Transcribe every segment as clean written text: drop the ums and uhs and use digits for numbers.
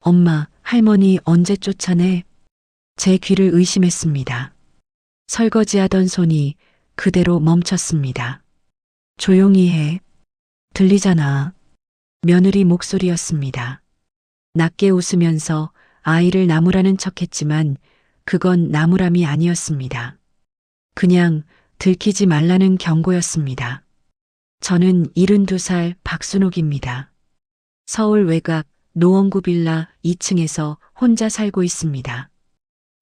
엄마, 할머니 언제 쫓아내? 제 귀를 의심했습니다. 설거지하던 손이 그대로 멈췄습니다. 조용히 해. 들리잖아. 며느리 목소리였습니다. 낮게 웃으면서 아이를 나무라는 척했지만 그건 나무람이 아니었습니다. 그냥 들키지 말라는 경고였습니다. 저는 72살 박순옥입니다. 서울 외곽 노원구 빌라 2층에서 혼자 살고 있습니다.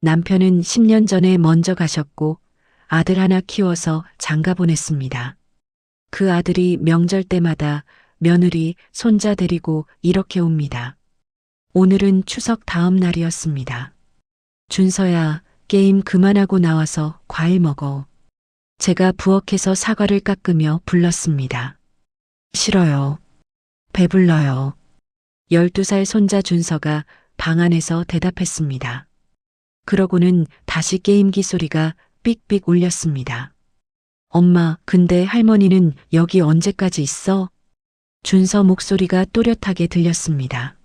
남편은 10년 전에 먼저 가셨고 아들 하나 키워서 장가 보냈습니다. 그 아들이 명절 때마다 며느리, 손자 데리고 이렇게 옵니다. 오늘은 추석 다음 날이었습니다. 준서야, 게임 그만하고 나와서 과일 먹어. 제가 부엌에서 사과를 깎으며 불렀습니다. 싫어요. 배불러요. 12살 손자 준서가 방 안에서 대답했습니다. 그러고는 다시 게임기 소리가 삑삑 울렸습니다. 엄마, 근데 할머니는 여기 언제까지 있어? 준서 목소리가 또렷하게 들렸습니다.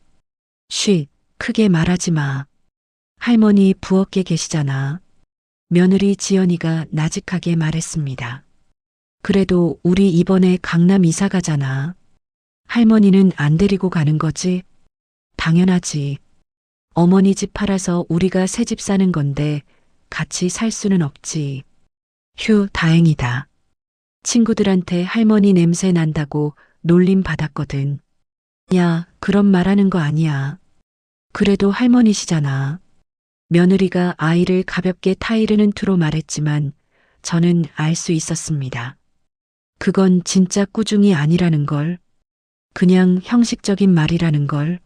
쉿, 크게 말하지 마. 할머니 부엌에 계시잖아. 며느리 지연이가 나직하게 말했습니다. 그래도 우리 이번에 강남 이사 가잖아. 할머니는 안 데리고 가는 거지? 당연하지. 어머니 집 팔아서 우리가 새 집 사는 건데 같이 살 수는 없지. 휴, 다행이다. 친구들한테 할머니 냄새 난다고 놀림 받았거든. 야, 그런 말하는 거 아니야. 그래도 할머니시잖아. 며느리가 아이를 가볍게 타이르는 투로 말했지만 저는 알 수 있었습니다. 그건 진짜 꾸중이 아니라는 걸. 그냥 형식적인 말이라는 걸.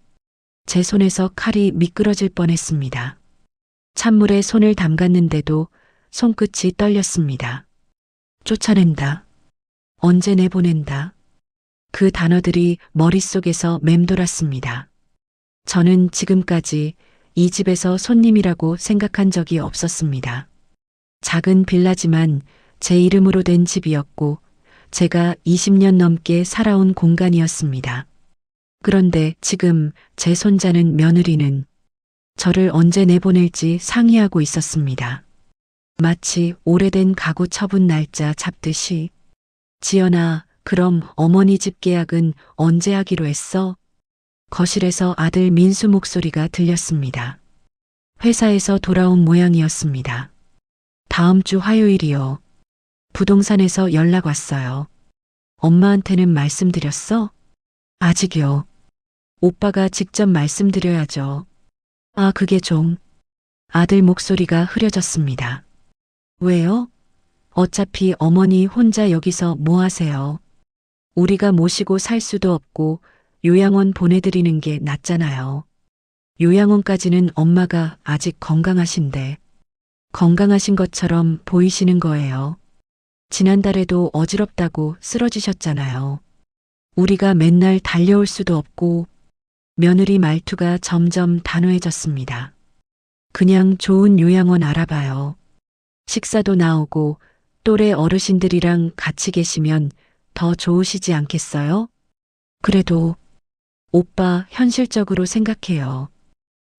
제 손에서 칼이 미끄러질 뻔했습니다. 찬물에 손을 담갔는데도 손끝이 떨렸습니다. 쫓아낸다. 언제 내보낸다. 그 단어들이 머릿속에서 맴돌았습니다. 저는 지금까지 이 집에서 손님이라고 생각한 적이 없었습니다. 작은 빌라지만 제 이름으로 된 집이었고 제가 20년 넘게 살아온 공간이었습니다. 그런데 지금 제 손자는 며느리는 저를 언제 내보낼지 상의하고 있었습니다. 마치 오래된 가구 처분 날짜 잡듯이. 지연아, 그럼 어머니 집 계약은 언제 하기로 했어? 거실에서 아들 민수 목소리가 들렸습니다. 회사에서 돌아온 모양이었습니다. 다음 주 화요일이요. 부동산에서 연락 왔어요. 엄마한테는 말씀드렸어? 아직요. 오빠가 직접 말씀드려야죠. 아, 그게 좀. 아들 목소리가 흐려졌습니다. 왜요? 어차피 어머니 혼자 여기서 뭐 하세요? 우리가 모시고 살 수도 없고 요양원 보내드리는 게 낫잖아요. 요양원까지는 엄마가 아직 건강하신데 건강하신 것처럼 보이시는 거예요. 지난달에도 어지럽다고 쓰러지셨잖아요. 우리가 맨날 달려올 수도 없고. 며느리 말투가 점점 단호해졌습니다. 그냥 좋은 요양원 알아봐요. 식사도 나오고 또래 어르신들이랑 같이 계시면 더 좋으시지 않겠어요? 그래도 오빠 현실적으로 생각해요.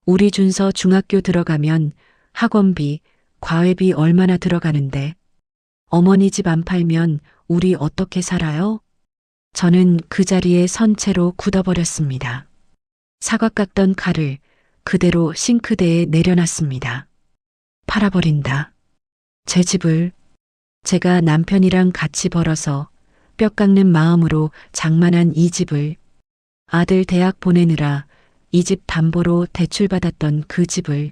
우리 준서 중학교 들어가면 학원비, 과외비 얼마나 들어가는데 어머니 집 안 팔면 우리 어떻게 살아요? 저는 그 자리에 선 채로 굳어버렸습니다. 사과 깎던 칼을 그대로 싱크대에 내려놨습니다. 팔아버린다. 제 집을. 제가 남편이랑 같이 벌어서 뼈 깎는 마음으로 장만한 이 집을, 아들 대학 보내느라 이 집 담보로 대출받았던 그 집을,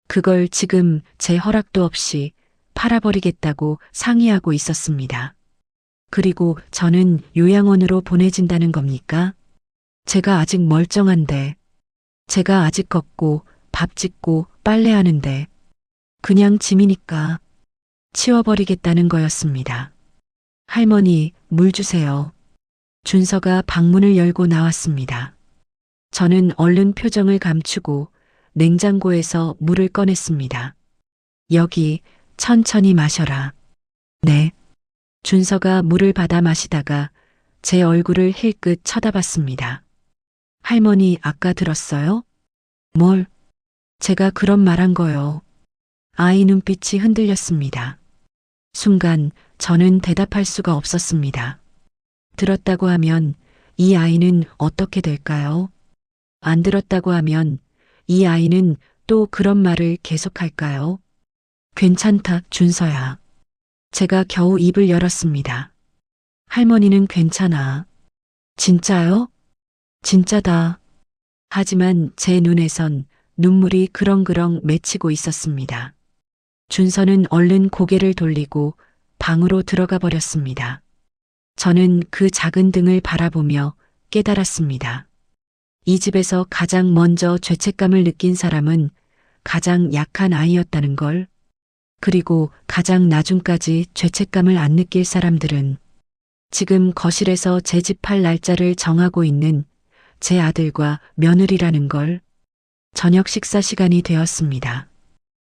그걸 지금 제 허락도 없이 팔아버리겠다고 상의하고 있었습니다. 그리고 저는 요양원으로 보내진다는 겁니까? 제가 아직 멀쩡한데, 제가 아직 걷고 밥 짓고 빨래하는데 그냥 짐이니까 치워버리겠다는 거였습니다. 할머니, 물 주세요. 준서가 방문을 열고 나왔습니다. 저는 얼른 표정을 감추고 냉장고에서 물을 꺼냈습니다. 여기 천천히 마셔라. 네. 준서가 물을 받아 마시다가 제 얼굴을 힐끗 쳐다봤습니다. 할머니 아까 들었어요? 뭘? 제가 그런 말한 거요. 아이 눈빛이 흔들렸습니다. 순간 저는 대답할 수가 없었습니다. 들었다고 하면 이 아이는 어떻게 될까요? 안 들었다고 하면 이 아이는 또 그런 말을 계속할까요? 괜찮다, 준서야. 제가 겨우 입을 열었습니다. 할머니는 괜찮아. 진짜요? 진짜다. 하지만 제 눈에선 눈물이 그렁그렁 맺히고 있었습니다. 준서는 얼른 고개를 돌리고 방으로 들어가 버렸습니다. 저는 그 작은 등을 바라보며 깨달았습니다. 이 집에서 가장 먼저 죄책감을 느낀 사람은 가장 약한 아이였다는 걸, 그리고 가장 나중까지 죄책감을 안 느낄 사람들은 지금 거실에서 제 집 팔 날짜를 정하고 있는 제 아들과 며느리라는 걸. 저녁 식사 시간이 되었습니다.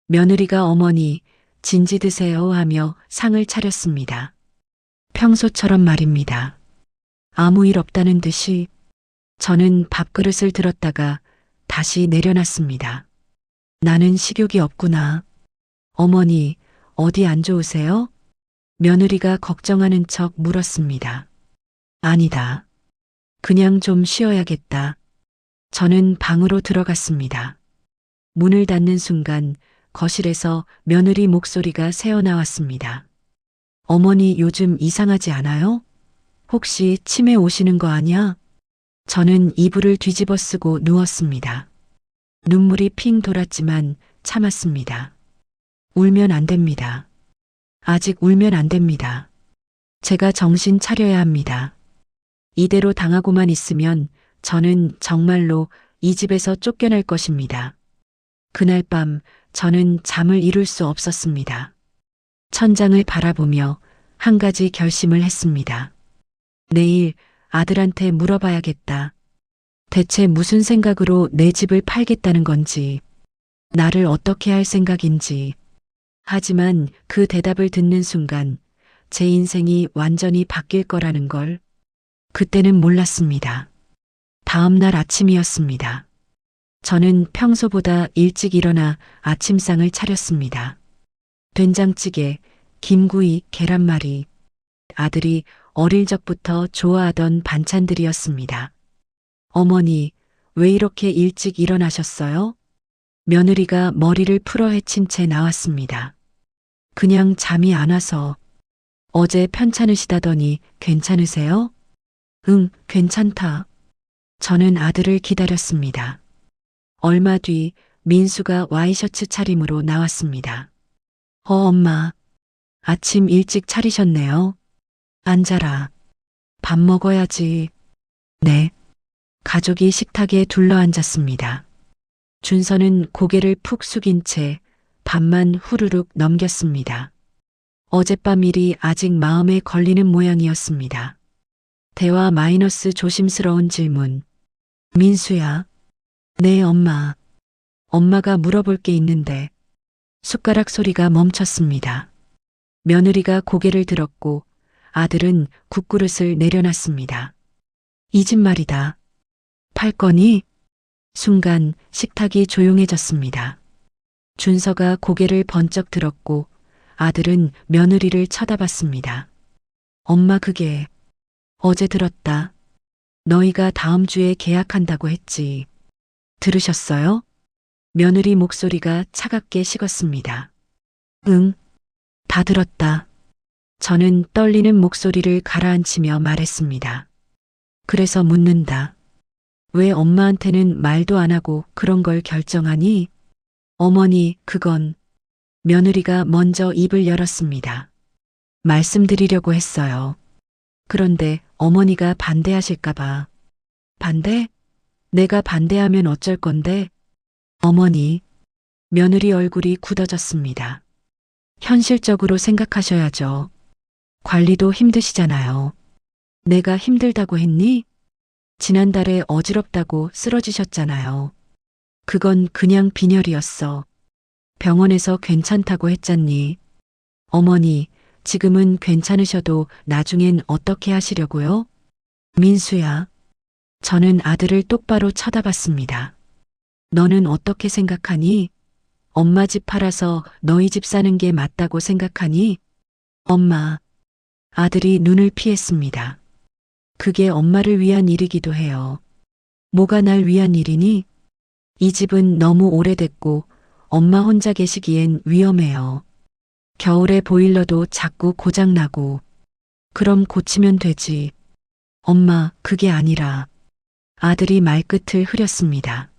며느리가 어머니, 진지 드세요 하며 상을 차렸습니다. 평소처럼 말입니다. 아무 일 없다는 듯이. 저는 밥그릇을 들었다가 다시 내려놨습니다. 나는 식욕이 없구나. 어머니, 어디 안 좋으세요? 며느리가 걱정하는 척 물었습니다. 아니다. 그냥 좀 쉬어야겠다. 저는 방으로 들어갔습니다. 문을 닫는 순간 거실에서 며느리 목소리가 새어나왔습니다. 어머니 요즘 이상하지 않아요? 혹시 치매 오시는 거 아냐? 저는 이불을 뒤집어 쓰고 누웠습니다. 눈물이 핑 돌았지만 참았습니다. 울면 안 됩니다. 아직 울면 안 됩니다. 제가 정신 차려야 합니다. 이대로 당하고만 있으면 저는 정말로 이 집에서 쫓겨날 것입니다. 그날 밤 저는 잠을 이룰 수 없었습니다. 천장을 바라보며 한 가지 결심을 했습니다. 내일 아들한테 물어봐야겠다. 대체 무슨 생각으로 내 집을 팔겠다는 건지, 나를 어떻게 할 생각인지. 하지만 그 대답을 듣는 순간 제 인생이 완전히 바뀔 거라는 걸 그때는 몰랐습니다. 다음 날 아침이었습니다. 저는 평소보다 일찍 일어나 아침상을 차렸습니다. 된장찌개, 김구이, 계란말이, 아들이 어릴 적부터 좋아하던 반찬들이었습니다. 어머니, 왜 이렇게 일찍 일어나셨어요? 며느리가 머리를 풀어 헤친 채 나왔습니다. 그냥 잠이 안 와서. 어제 편찮으시다더니 괜찮으세요? 응, 괜찮다. 저는 아들을 기다렸습니다. 얼마 뒤 민수가 와이셔츠 차림으로 나왔습니다. 엄마. 아침 일찍 차리셨네요. 앉아라. 밥 먹어야지. 네. 가족이 식탁에 둘러앉았습니다. 준서는 고개를 푹 숙인 채 밥만 후루룩 넘겼습니다. 어젯밤 일이 아직 마음에 걸리는 모양이었습니다. 대화 마이너스 조심스러운 질문. 민수야. 네, 엄마. 엄마가 물어볼 게 있는데. 숟가락 소리가 멈췄습니다. 며느리가 고개를 들었고 아들은 국그릇을 내려놨습니다. 이 집 말이다. 팔 거니? 순간 식탁이 조용해졌습니다. 준서가 고개를 번쩍 들었고 아들은 며느리를 쳐다봤습니다. 엄마 그게 어제 들었다. 너희가 다음 주에 계약한다고 했지. 들으셨어요? 며느리 목소리가 차갑게 식었습니다. 응, 다 들었다. 저는 떨리는 목소리를 가라앉히며 말했습니다. 그래서 묻는다. 왜 엄마한테는 말도 안 하고 그런 걸 결정하니? 어머니, 그건. 며느리가 먼저 입을 열었습니다. 말씀드리려고 했어요. 그런데 어머니가 반대하실까봐. 반대? 내가 반대하면 어쩔 건데? 어머니. 며느리 얼굴이 굳어졌습니다. 현실적으로 생각하셔야죠. 관리도 힘드시잖아요. 내가 힘들다고 했니? 지난달에 어지럽다고 쓰러지셨잖아요. 그건 그냥 빈혈이었어. 병원에서 괜찮다고 했잖니. 어머니, 지금은 괜찮으셔도 나중엔 어떻게 하시려고요? 민수야. 저는 아들을 똑바로 쳐다봤습니다. 너는 어떻게 생각하니? 엄마 집 팔아서 너희 집 사는 게 맞다고 생각하니? 엄마, 아들이 눈을 피했습니다. 그게 엄마를 위한 일이기도 해요. 뭐가 날 위한 일이니? 이 집은 너무 오래됐고 엄마 혼자 계시기엔 위험해요. 겨울에 보일러도 자꾸 고장나고. 그럼 고치면 되지. 엄마, 그게 아니라. 아들이 말끝을 흐렸습니다.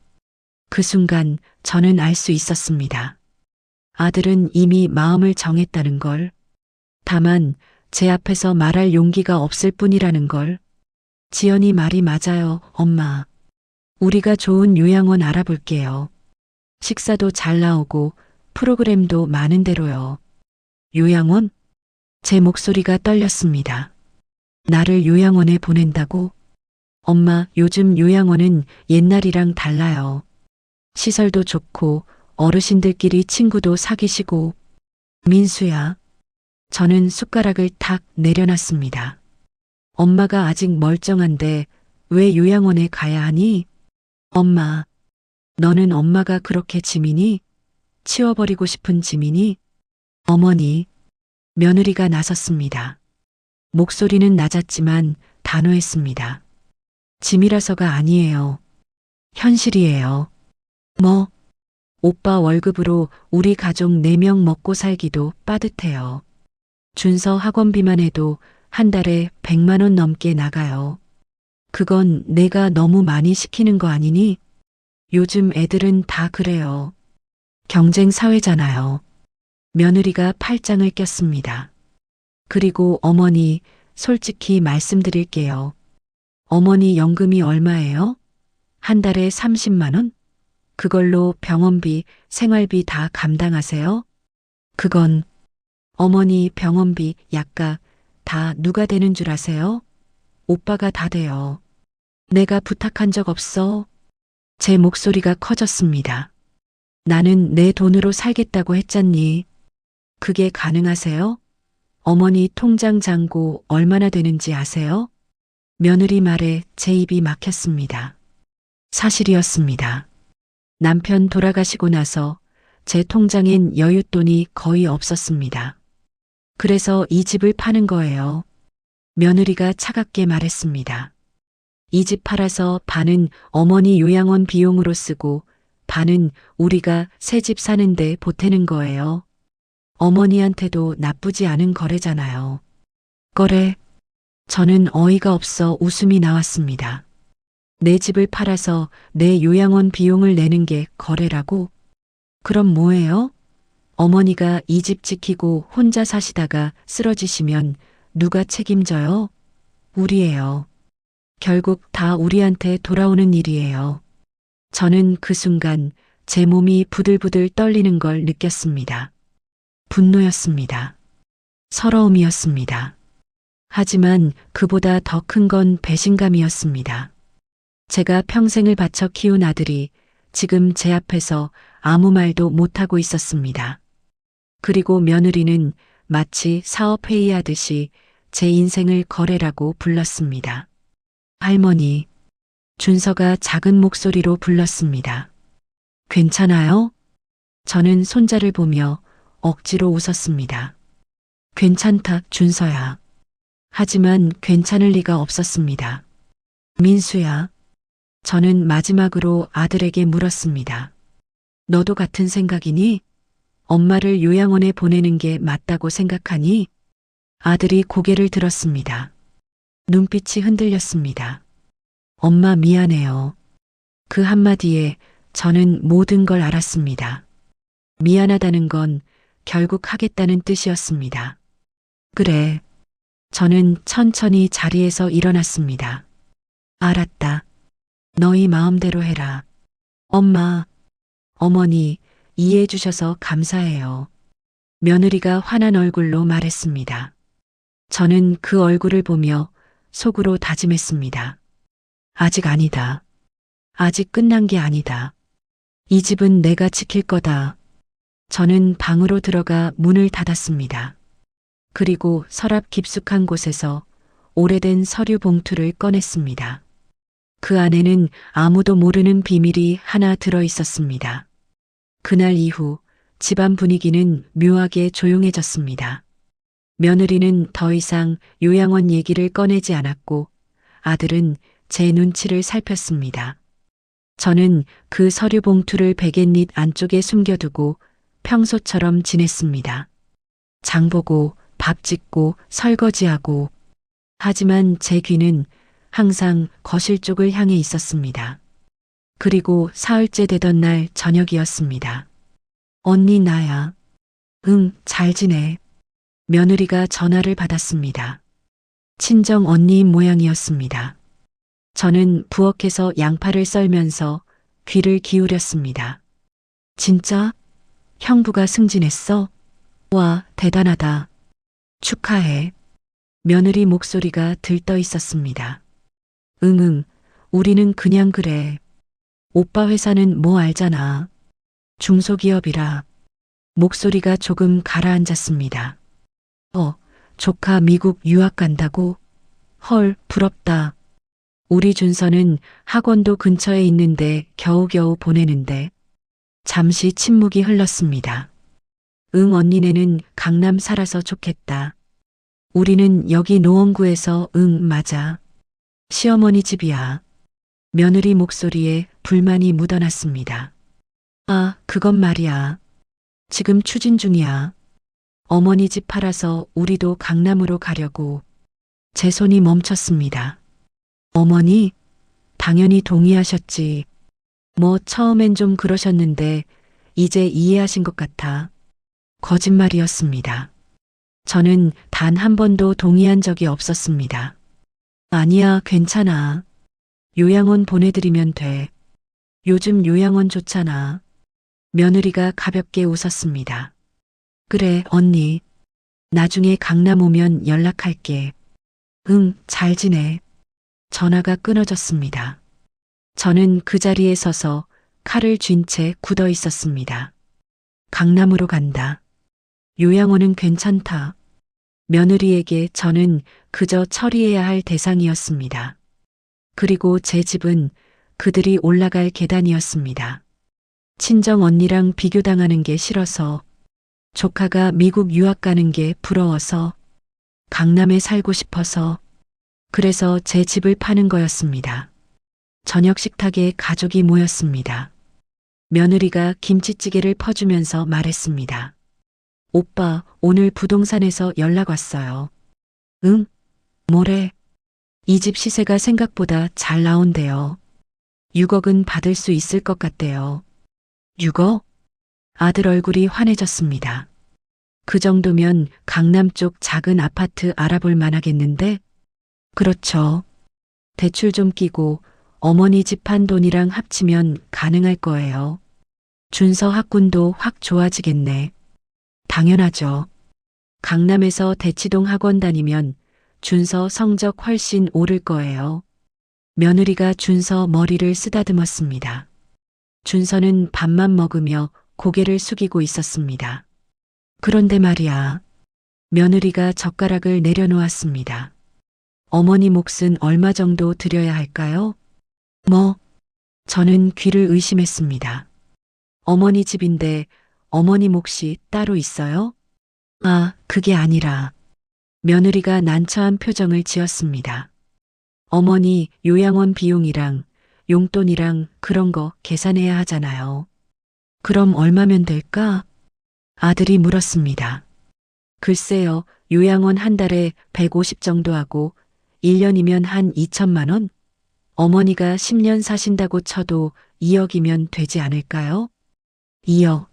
그 순간 저는 알 수 있었습니다. 아들은 이미 마음을 정했다는 걸. 다만 제 앞에서 말할 용기가 없을 뿐이라는 걸. 지연이 말이 맞아요, 엄마. 우리가 좋은 요양원 알아볼게요. 식사도 잘 나오고 프로그램도 많은 대로요. 요양원? 제 목소리가 떨렸습니다. 나를 요양원에 보낸다고? 엄마, 요즘 요양원은 옛날이랑 달라요. 시설도 좋고 어르신들끼리 친구도 사귀시고. 민수야. 저는 숟가락을 탁 내려놨습니다. 엄마가 아직 멀쩡한데 왜 요양원에 가야 하니? 엄마, 너는 엄마가 그렇게 짐이니? 치워버리고 싶은 짐이니? 어머니, 며느리가 나섰습니다. 목소리는 낮았지만 단호했습니다. 짐이라서가 아니에요. 현실이에요. 뭐? 오빠 월급으로 우리 가족 4명 먹고 살기도 빠듯해요. 준서 학원비만 해도 한 달에 100만 원 넘게 나가요. 그건 내가 너무 많이 시키는 거 아니니? 요즘 애들은 다 그래요. 경쟁 사회잖아요. 며느리가 팔짱을 꼈습니다. 그리고 어머니, 솔직히 말씀드릴게요. 어머니 연금이 얼마예요? 한 달에 30만 원? 그걸로 병원비, 생활비 다 감당하세요? 그건 어머니 병원비, 약값 다 누가 되는 줄 아세요? 오빠가 다 돼요. 내가 부탁한 적 없어. 제 목소리가 커졌습니다. 나는 내 돈으로 살겠다고 했잖니. 그게 가능하세요? 어머니 통장 잔고 얼마나 되는지 아세요? 며느리 말에 제 입이 막혔습니다. 사실이었습니다. 남편 돌아가시고 나서 제 통장엔 여윳돈이 거의 없었습니다. 그래서 이 집을 파는 거예요. 며느리가 차갑게 말했습니다. 이 집 팔아서 반은 어머니 요양원 비용으로 쓰고 반은 우리가 새 집 사는데 보태는 거예요. 어머니한테도 나쁘지 않은 거래잖아요. 거래? 저는 어이가 없어 웃음이 나왔습니다. 내 집을 팔아서 내 요양원 비용을 내는 게 거래라고? 그럼 뭐예요? 어머니가 이 집 지키고 혼자 사시다가 쓰러지시면 누가 책임져요? 우리예요. 결국 다 우리한테 돌아오는 일이에요. 저는 그 순간 제 몸이 부들부들 떨리는 걸 느꼈습니다. 분노였습니다. 서러움이었습니다. 하지만 그보다 더 큰 건 배신감이었습니다. 제가 평생을 바쳐 키운 아들이 지금 제 앞에서 아무 말도 못하고 있었습니다. 그리고 며느리는 마치 사업회의하듯이 제 인생을 거래라고 불렀습니다. 할머니, 준서가 작은 목소리로 불렀습니다. 괜찮아요? 저는 손자를 보며 억지로 웃었습니다. 괜찮다, 준서야. 하지만 괜찮을 리가 없었습니다. 민수야. 저는 마지막으로 아들에게 물었습니다. 너도 같은 생각이니? 엄마를 요양원에 보내는 게 맞다고 생각하니? 아들이 고개를 들었습니다. 눈빛이 흔들렸습니다. 엄마 미안해요. 그 한마디에 저는 모든 걸 알았습니다. 미안하다는 건 결국 하겠다는 뜻이었습니다. 그래. 저는 천천히 자리에서 일어났습니다. 알았다. 너희 마음대로 해라. 엄마, 어머니, 이해해 주셔서 감사해요. 며느리가 화난 얼굴로 말했습니다. 저는 그 얼굴을 보며 속으로 다짐했습니다. 아직 아니다. 아직 끝난 게 아니다. 이 집은 내가 지킬 거다. 저는 방으로 들어가 문을 닫았습니다. 그리고 서랍 깊숙한 곳에서 오래된 서류 봉투를 꺼냈습니다. 그 안에는 아무도 모르는 비밀이 하나 들어 있었습니다. 그날 이후 집안 분위기는 묘하게 조용해졌습니다. 며느리는 더 이상 요양원 얘기를 꺼내지 않았고 아들은 제 눈치를 살폈습니다. 저는 그 서류 봉투를 베갯잎 안쪽에 숨겨두고 평소처럼 지냈습니다. 장 보고 밥 짓고 설거지하고. 하지만 제 귀는 항상 거실 쪽을 향해 있었습니다. 그리고 사흘째 되던 날 저녁이었습니다. 언니 나야. 응, 잘 지내. 며느리가 전화를 받았습니다. 친정 언니인 모양이었습니다. 저는 부엌에서 양파를 썰면서 귀를 기울였습니다. 진짜? 형부가 승진했어? 와, 대단하다. 축하해. 며느리 목소리가 들떠 있었습니다. 응응, 우리는 그냥 그래. 오빠 회사는 뭐 알잖아. 중소기업이라. 목소리가 조금 가라앉았습니다. 조카 미국 유학 간다고? 헐, 부럽다. 우리 준서는 학원도 근처에 있는데 겨우겨우 보내는데. 잠시 침묵이 흘렀습니다. 응, 언니네는 강남 살아서 좋겠다. 우리는 여기 노원구에서. 응, 맞아. 시어머니 집이야. 며느리 목소리에 불만이 묻어났습니다. 아, 그건 말이야. 지금 추진 중이야. 어머니 집 팔아서 우리도 강남으로 가려고. 제 손이 멈췄습니다. 어머니? 당연히 동의하셨지. 뭐 처음엔 좀 그러셨는데 이제 이해하신 것 같아. 거짓말이었습니다. 저는 단 한 번도 동의한 적이 없었습니다. 아니야, 괜찮아. 요양원 보내드리면 돼. 요즘 요양원 좋잖아. 며느리가 가볍게 웃었습니다. 그래, 언니. 나중에 강남 오면 연락할게. 응, 잘 지내. 전화가 끊어졌습니다. 저는 그 자리에 서서 칼을 쥔 채 굳어 있었습니다. 강남으로 간다. 요양원은 괜찮다. 며느리에게 저는 그저 처리해야 할 대상이었습니다. 그리고 제 집은 그들이 올라갈 계단이었습니다. 친정 언니랑 비교당하는 게 싫어서, 조카가 미국 유학 가는 게 부러워서, 강남에 살고 싶어서, 그래서 제 집을 파는 거였습니다. 저녁 식탁에 가족이 모였습니다. 며느리가 김치찌개를 퍼주면서 말했습니다. 오빠, 오늘 부동산에서 연락 왔어요. 응? 뭐래? 이 집 시세가 생각보다 잘 나온대요. 6억은 받을 수 있을 것 같대요. 6억? 아들 얼굴이 환해졌습니다. 그 정도면 강남 쪽 작은 아파트 알아볼 만하겠는데? 그렇죠. 대출 좀 끼고 어머니 집 한 돈이랑 합치면 가능할 거예요. 준서 학군도 확 좋아지겠네. 당연하죠. 강남에서 대치동 학원 다니면 준서 성적 훨씬 오를 거예요. 며느리가 준서 머리를 쓰다듬었습니다. 준서는 밥만 먹으며 고개를 숙이고 있었습니다. 그런데 말이야. 며느리가 젓가락을 내려놓았습니다. 어머니 몫은 얼마 정도 드려야 할까요? 저는 귀를 의심했습니다. 어머니 집인데 어머니 몫이 따로 있어요? 아, 그게 아니라. 며느리가 난처한 표정을 지었습니다. 어머니 요양원 비용이랑 용돈이랑 그런 거 계산해야 하잖아요. 그럼 얼마면 될까? 아들이 물었습니다. 글쎄요, 요양원 한 달에 150 정도 하고 1년이면 한 2천만 원? 어머니가 10년 사신다고 쳐도 2억이면 되지 않을까요? 2억.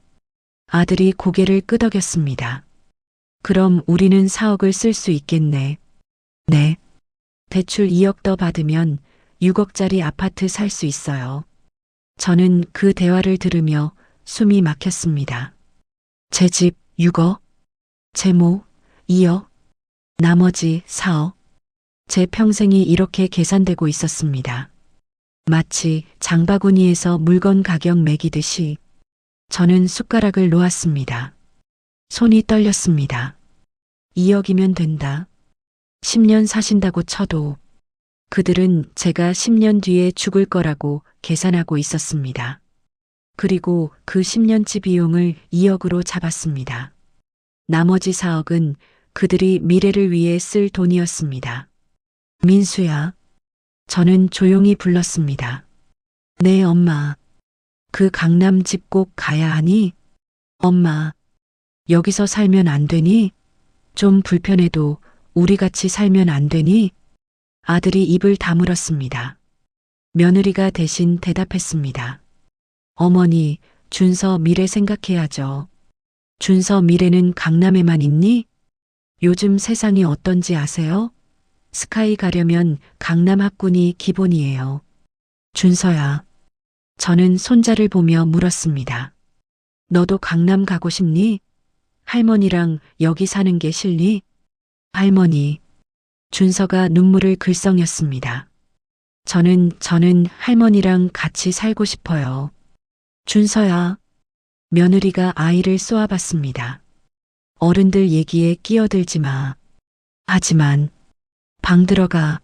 아들이 고개를 끄덕였습니다. 그럼 우리는 4억을 쓸 수 있겠네. 네. 대출 2억 더 받으면 6억짜리 아파트 살 수 있어요. 저는 그 대화를 들으며 숨이 막혔습니다. 제 집 6억, 제모 2억, 나머지 4억. 제 평생이 이렇게 계산되고 있었습니다. 마치 장바구니에서 물건 가격 매기듯이 저는 숟가락을 놓았습니다. 손이 떨렸습니다. 2억이면 된다. 10년 사신다고 쳐도. 그들은 제가 10년 뒤에 죽을 거라고 계산하고 있었습니다. 그리고 그 10년치 비용을 2억으로 잡았습니다. 나머지 4억은 그들이 미래를 위해 쓸 돈이었습니다. 민수야. 저는 조용히 불렀습니다. 네, 엄마. 그 강남 집 꼭 가야 하니? 엄마, 여기서 살면 안 되니? 좀 불편해도 우리 같이 살면 안 되니? 아들이 입을 다물었습니다. 며느리가 대신 대답했습니다. 어머니, 준서 미래 생각해야죠. 준서 미래는 강남에만 있니? 요즘 세상이 어떤지 아세요? 스카이 가려면 강남 학군이 기본이에요. 준서야. 저는 손자를 보며 물었습니다. 너도 강남 가고 싶니? 할머니랑 여기 사는 게 싫니? 할머니. 준서가 눈물을 글썽였습니다. 저는 할머니랑 같이 살고 싶어요. 준서야. 며느리가 아이를 쏘아봤습니다. 어른들 얘기에 끼어들지 마. 하지만 방 들어가.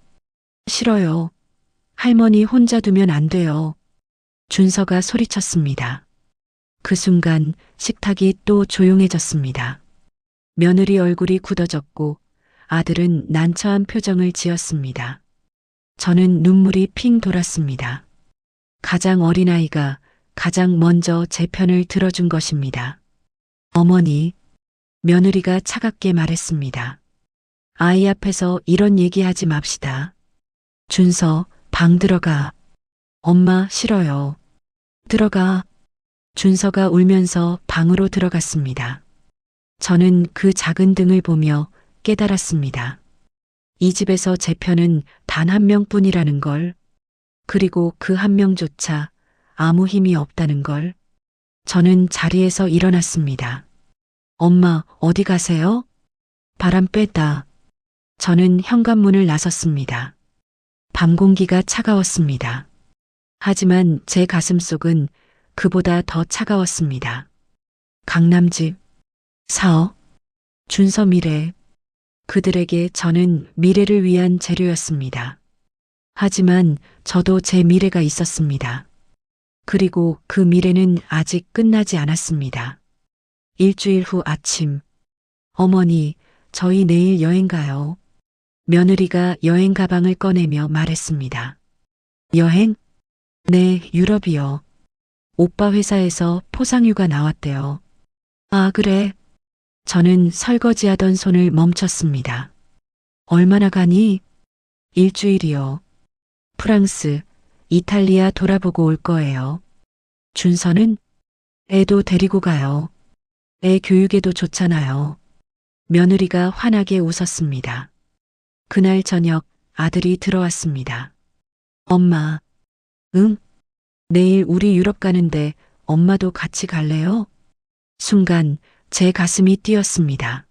싫어요. 할머니 혼자 두면 안 돼요. 준서가 소리쳤습니다. 그 순간 식탁이 또 조용해졌습니다. 며느리 얼굴이 굳어졌고 아들은 난처한 표정을 지었습니다. 저는 눈물이 핑 돌았습니다. 가장 어린 아이가 가장 먼저 제 편을 들어준 것입니다. 어머니, 며느리가 차갑게 말했습니다. 아이 앞에서 이런 얘기하지 맙시다. 준서, 방 들어가. 엄마, 싫어요. 들어가. 준서가 울면서 방으로 들어갔습니다. 저는 그 작은 등을 보며 깨달았습니다. 이 집에서 제 편은 단 한 명뿐이라는 걸, 그리고 그 한 명조차 아무 힘이 없다는 걸. 저는 자리에서 일어났습니다. 엄마, 어디 가세요? 바람 뺐다. 저는 현관문을 나섰습니다. 밤 공기가 차가웠습니다. 하지만 제 가슴속은 그보다 더 차가웠습니다. 강남집, 사업, 준서 미래. 그들에게 저는 미래를 위한 재료였습니다. 하지만 저도 제 미래가 있었습니다. 그리고 그 미래는 아직 끝나지 않았습니다. 일주일 후 아침. 어머니, 저희 내일 여행 가요. 며느리가 여행 가방을 꺼내며 말했습니다. 여행? 네, 유럽이요. 오빠 회사에서 포상휴가 나왔대요. 아, 그래. 저는 설거지하던 손을 멈췄습니다. 얼마나 가니? 일주일이요. 프랑스, 이탈리아 돌아보고 올 거예요. 준서는? 애도 데리고 가요. 애 교육에도 좋잖아요. 며느리가 환하게 웃었습니다. 그날 저녁 아들이 들어왔습니다. 엄마. 응? 내일 우리 유럽 가는데 엄마도 같이 갈래요? 순간 제 가슴이 뛰었습니다.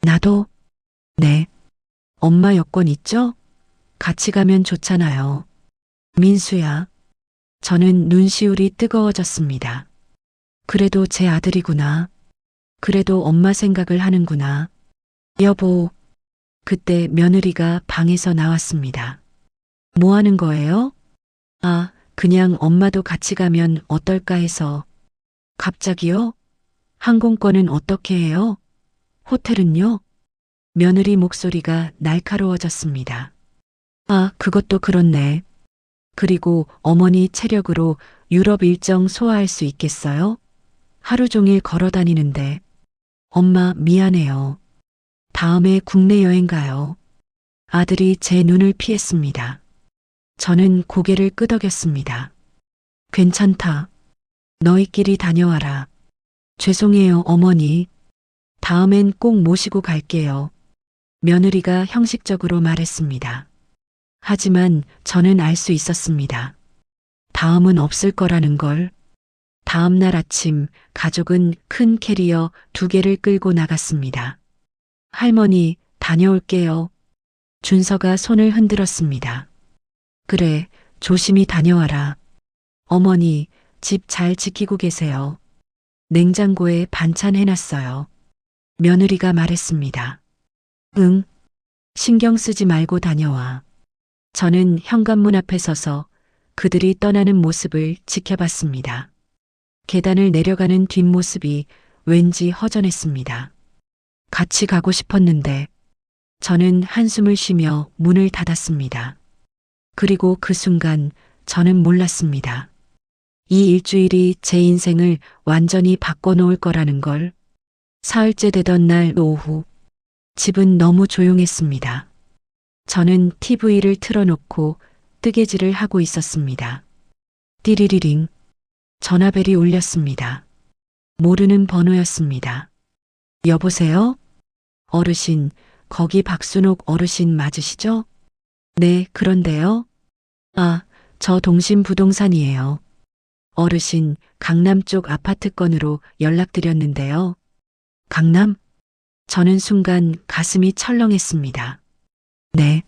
나도? 네. 엄마 여권 있죠? 같이 가면 좋잖아요. 민수야. 저는 눈시울이 뜨거워졌습니다. 그래도 제 아들이구나. 그래도 엄마 생각을 하는구나. 여보. 그때 며느리가 방에서 나왔습니다. 뭐 하는 거예요? 아, 그냥 엄마도 같이 가면 어떨까 해서. 갑자기요? 항공권은 어떻게 해요? 호텔은요? 며느리 목소리가 날카로워졌습니다. 아, 그것도 그렇네. 그리고 어머니 체력으로 유럽 일정 소화할 수 있겠어요? 하루 종일 걸어 다니는데. 엄마, 미안해요. 다음에 국내 여행 가요. 아들이 제 눈을 피했습니다. 저는 고개를 끄덕였습니다. 괜찮다. 너희끼리 다녀와라. 죄송해요, 어머니. 다음엔 꼭 모시고 갈게요. 며느리가 형식적으로 말했습니다. 하지만 저는 알 수 있었습니다. 다음은 없을 거라는 걸. 다음 날 아침 가족은 큰 캐리어 2개를 끌고 나갔습니다. 할머니, 다녀올게요. 준서가 손을 흔들었습니다. 그래, 조심히 다녀와라. 어머니, 집 잘 지키고 계세요. 냉장고에 반찬 해놨어요. 며느리가 말했습니다. 응, 신경 쓰지 말고 다녀와. 저는 현관문 앞에 서서 그들이 떠나는 모습을 지켜봤습니다. 계단을 내려가는 뒷모습이 왠지 허전했습니다. 같이 가고 싶었는데 저는 한숨을 쉬며 문을 닫았습니다. 그리고 그 순간 저는 몰랐습니다. 이 일주일이 제 인생을 완전히 바꿔놓을 거라는 걸. 사흘째 되던 날 오후, 집은 너무 조용했습니다. 저는 TV를 틀어놓고 뜨개질을 하고 있었습니다. 띠리리링. 전화벨이 울렸습니다. 모르는 번호였습니다. 여보세요? 어르신, 거기 박순옥 어르신 맞으시죠? 네, 그런데요. 아, 저 동신부동산이에요. 어르신, 강남 쪽 아파트 건으로 연락드렸는데요. 강남? 저는 순간 가슴이 철렁했습니다. 네.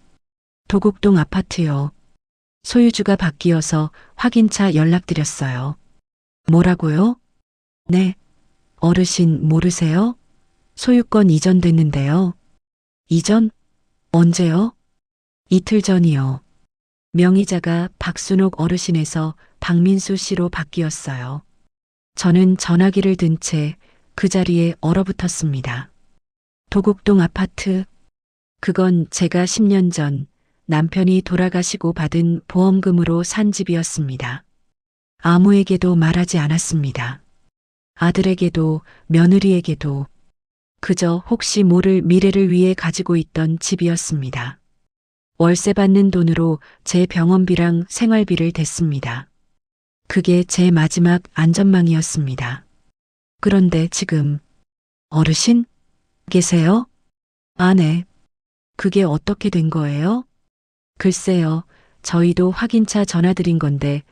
도곡동 아파트요. 소유주가 바뀌어서 확인차 연락드렸어요. 뭐라고요? 네. 어르신 모르세요? 소유권 이전됐는데요. 이전? 언제요? 이틀 전이요. 명의자가 박순옥 어르신에서 박민수 씨로 바뀌었어요. 저는 전화기를 든 채 그 자리에 얼어붙었습니다. 도곡동 아파트. 그건 제가 10년 전 남편이 돌아가시고 받은 보험금으로 산 집이었습니다. 아무에게도 말하지 않았습니다. 아들에게도 며느리에게도 그저 혹시 모를 미래를 위해 가지고 있던 집이었습니다. 월세 받는 돈으로 제 병원비랑 생활비를 댔습니다. 그게 제 마지막 안전망이었습니다. 그런데 지금 어르신? 계세요? 아, 네. 그게 어떻게 된 거예요? 글쎄요. 저희도 확인차 전화드린 건데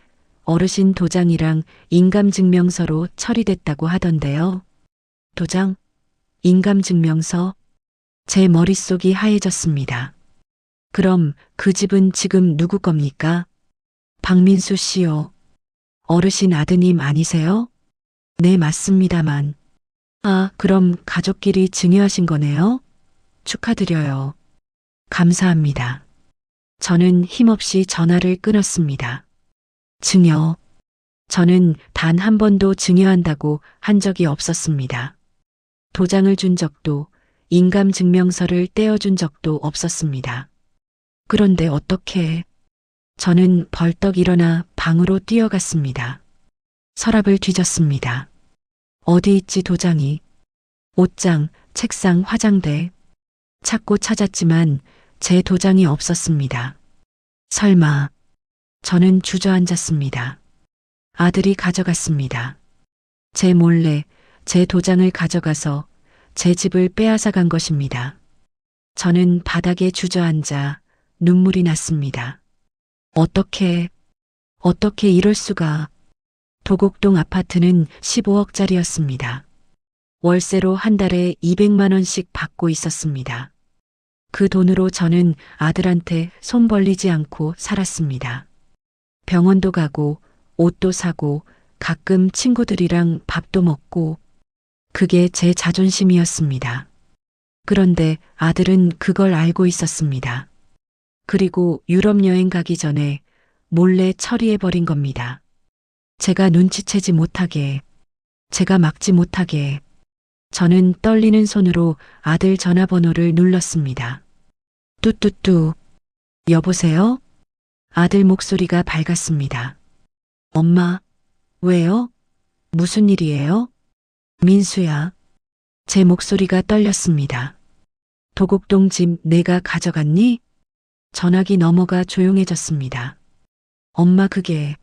어르신 도장이랑 인감증명서로 처리됐다고 하던데요. 도장? 인감증명서? 제 머릿속이 하얘졌습니다. 그럼 그 집은 지금 누구 겁니까? 박민수 씨요. 어르신 아드님 아니세요? 네, 맞습니다만. 아, 그럼 가족끼리 증여하신 거네요? 축하드려요. 감사합니다. 저는 힘없이 전화를 끊었습니다. 증여. 저는 단 한 번도 증여한다고 한 적이 없었습니다. 도장을 준 적도, 인감증명서를 떼어준 적도 없었습니다. 그런데 어떻게? 저는 벌떡 일어나 방으로 뛰어갔습니다. 서랍을 뒤졌습니다. 어디 있지 도장이? 옷장, 책상, 화장대. 찾고 찾았지만 제 도장이 없었습니다. 설마. 저는 주저앉았습니다. 아들이 가져갔습니다. 제 몰래 제 도장을 가져가서 제 집을 빼앗아 간 것입니다. 저는 바닥에 주저앉아 눈물이 났습니다. 어떻게 이럴 수가. 도곡동 아파트는 15억짜리였습니다. 월세로 한 달에 200만 원씩 받고 있었습니다. 그 돈으로 저는 아들한테 손 벌리지 않고 살았습니다. 병원도 가고 옷도 사고 가끔 친구들이랑 밥도 먹고 그게 제 자존심이었습니다. 그런데 아들은 그걸 알고 있었습니다. 그리고 유럽 여행 가기 전에 몰래 처리해버린 겁니다. 제가 눈치채지 못하게, 제가 막지 못하게. 저는 떨리는 손으로 아들 전화번호를 눌렀습니다. 뚜뚜뚜. 여보세요? 아들 목소리가 밝았습니다. 엄마, 왜요? 무슨 일이에요? 민수야. 제 목소리가 떨렸습니다. 도곡동 집 내가 가져갔니? 전화기 너머가 조용해졌습니다. 엄마 그게.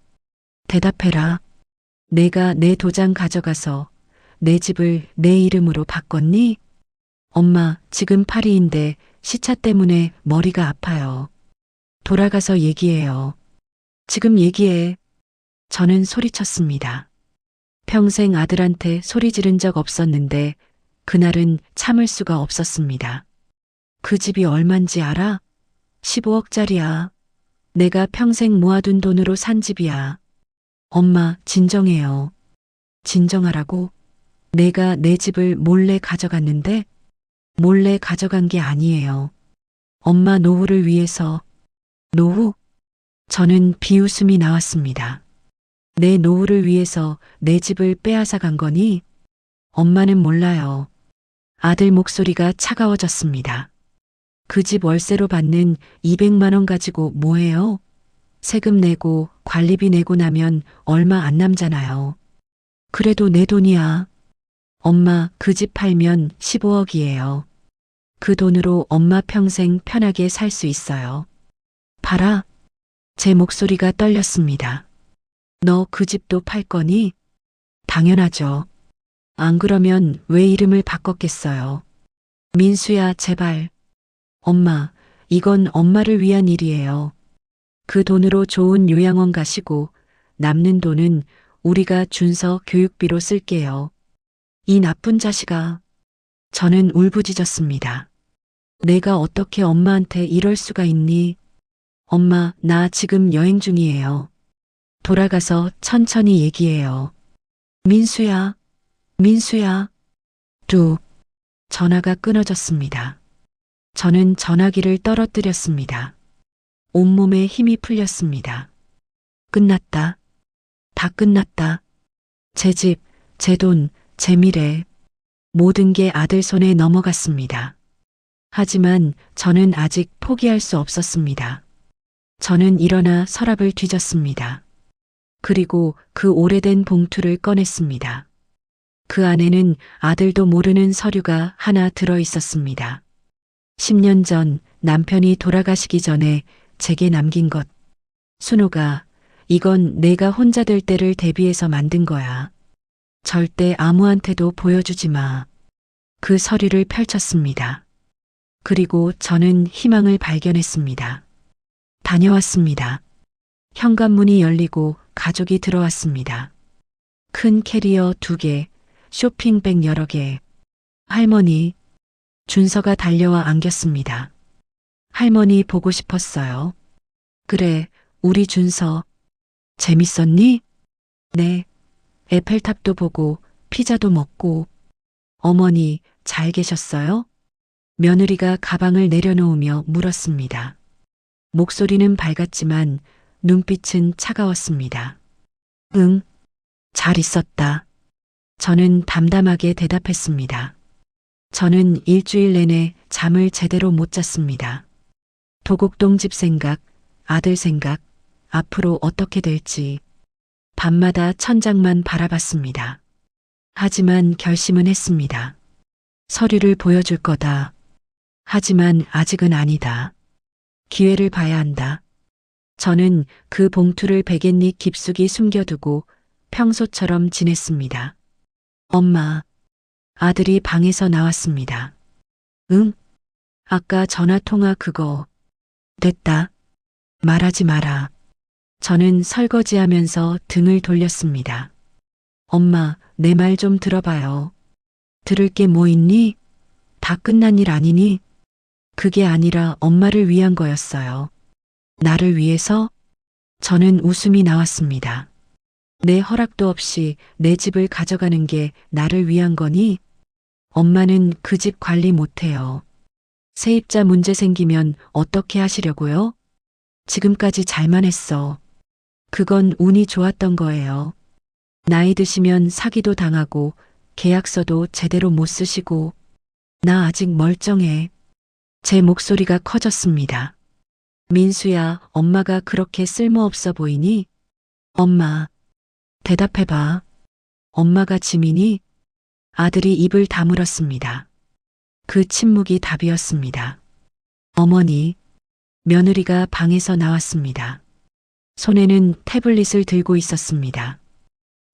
대답해라. 내가 내 도장 가져가서 내 집을 내 이름으로 바꿨니? 엄마, 지금 파리인데 시차 때문에 머리가 아파요. 돌아가서 얘기해요. 지금 얘기해. 저는 소리쳤습니다. 평생 아들한테 소리 지른 적 없었는데 그날은 참을 수가 없었습니다. 그 집이 얼만지 알아? 15억짜리야. 내가 평생 모아둔 돈으로 산 집이야. 엄마, 진정해요. 진정하라고? 내가 내 집을 몰래 가져갔는데? 몰래 가져간 게 아니에요. 엄마 노후를 위해서 노후? 저는 비웃음이 나왔습니다. 내 노후를 위해서 내 집을 빼앗아 간 거니? 엄마는 몰라요. 아들 목소리가 차가워졌습니다. 그 집 월세로 받는 200만 원 가지고 뭐해요? 세금 내고 관리비 내고 나면 얼마 안 남잖아요. 그래도 내 돈이야. 엄마, 그 집 팔면 15억이에요. 그 돈으로 엄마 평생 편하게 살 수 있어요. 팔아? 제 목소리가 떨렸습니다. 너 그 집도 팔 거니? 당연하죠. 안 그러면 왜 이름을 바꿨겠어요. 민수야, 제발. 엄마, 이건 엄마를 위한 일이에요. 그 돈으로 좋은 요양원 가시고 남는 돈은 우리가 준서 교육비로 쓸게요. 이 나쁜 자식아. 저는 울부짖었습니다. 내가 어떻게 엄마한테 이럴 수가 있니? 엄마, 나 지금 여행 중이에요. 돌아가서 천천히 얘기해요. 민수야, 민수야. 뚝. 전화가 끊어졌습니다. 저는 전화기를 떨어뜨렸습니다. 온몸에 힘이 풀렸습니다. 끝났다. 다 끝났다. 제 집, 제 돈, 제 미래. 모든 게 아들 손에 넘어갔습니다. 하지만 저는 아직 포기할 수 없었습니다. 저는 일어나 서랍을 뒤졌습니다. 그리고 그 오래된 봉투를 꺼냈습니다. 그 안에는 아들도 모르는 서류가 하나 들어 있었습니다. 10년 전 남편이 돌아가시기 전에 제게 남긴 것. 순호가, 이건 내가 혼자 될 때를 대비해서 만든 거야. 절대 아무한테도 보여주지 마. 그 서류를 펼쳤습니다. 그리고 저는 희망을 발견했습니다. 다녀왔습니다. 현관문이 열리고 가족이 들어왔습니다. 큰 캐리어 2개, 쇼핑백 여러 개. 할머니, 준서가 달려와 안겼습니다. 할머니 보고 싶었어요. 그래, 우리 준서. 재밌었니? 네. 에펠탑도 보고 피자도 먹고. 어머니, 잘 계셨어요? 며느리가 가방을 내려놓으며 물었습니다. 목소리는 밝았지만 눈빛은 차가웠습니다. 응, 잘 있었다. 저는 담담하게 대답했습니다. 저는 일주일 내내 잠을 제대로 못 잤습니다. 도곡동 집 생각, 아들 생각, 앞으로 어떻게 될지. 밤마다 천장만 바라봤습니다. 하지만 결심은 했습니다. 서류를 보여줄 거다. 하지만 아직은 아니다. 기회를 봐야 한다. 저는 그 봉투를 베갯잎 깊숙이 숨겨두고 평소처럼 지냈습니다. 엄마, 아들이 방에서 나왔습니다. 응? 아까 전화통화 그거. 됐다. 말하지 마라. 저는 설거지하면서 등을 돌렸습니다. 엄마, 내 말 좀 들어봐요. 들을 게 뭐 있니? 다 끝난 일 아니니? 그게 아니라 엄마를 위한 거였어요. 나를 위해서? 저는 웃음이 나왔습니다. 내 허락도 없이 내 집을 가져가는 게 나를 위한 거니? 엄마는 그 집 관리 못해요. 세입자 문제 생기면 어떻게 하시려고요? 지금까지 잘만 했어. 그건 운이 좋았던 거예요. 나이 드시면 사기도 당하고 계약서도 제대로 못 쓰시고. 나 아직 멀쩡해. 제 목소리가 커졌습니다. 민수야, 엄마가 그렇게 쓸모없어 보이니? 엄마, 대답해봐. 엄마가 짐이니? 아들이 입을 다물었습니다. 그 침묵이 답이었습니다. 어머니, 며느리가 방에서 나왔습니다. 손에는 태블릿을 들고 있었습니다.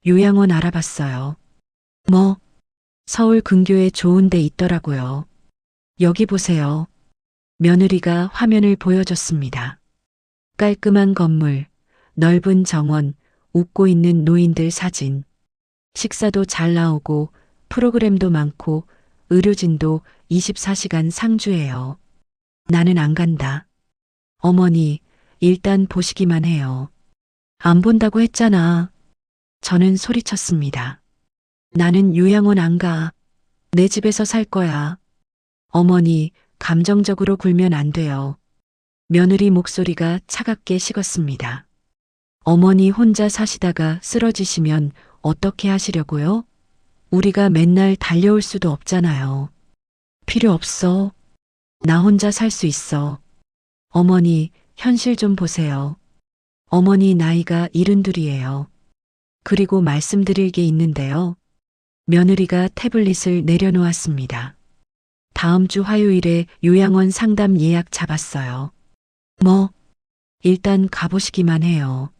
요양원 알아봤어요. 뭐? 서울 근교에 좋은 데 있더라고요. 여기 보세요. 며느리가 화면을 보여줬습니다. 깔끔한 건물, 넓은 정원, 웃고 있는 노인들 사진. 식사도 잘 나오고 프로그램도 많고 의료진도 24시간 상주해요. 나는 안 간다. 어머니, 일단 보시기만 해요. 안 본다고 했잖아. 저는 소리쳤습니다. 나는 요양원 안 가. 내 집에서 살 거야. 어머니, 감정적으로 굴면 안 돼요. 며느리 목소리가 차갑게 식었습니다. 어머니 혼자 사시다가 쓰러지시면 어떻게 하시려고요? 우리가 맨날 달려올 수도 없잖아요. 필요 없어. 나 혼자 살 수 있어. 어머니, 현실 좀 보세요. 어머니 나이가 72예요. 그리고 말씀드릴 게 있는데요. 며느리가 태블릿을 내려놓았습니다. 다음 주 화요일에 요양원 상담 예약 잡았어요. 뭐, 일단 가보시기만 해요.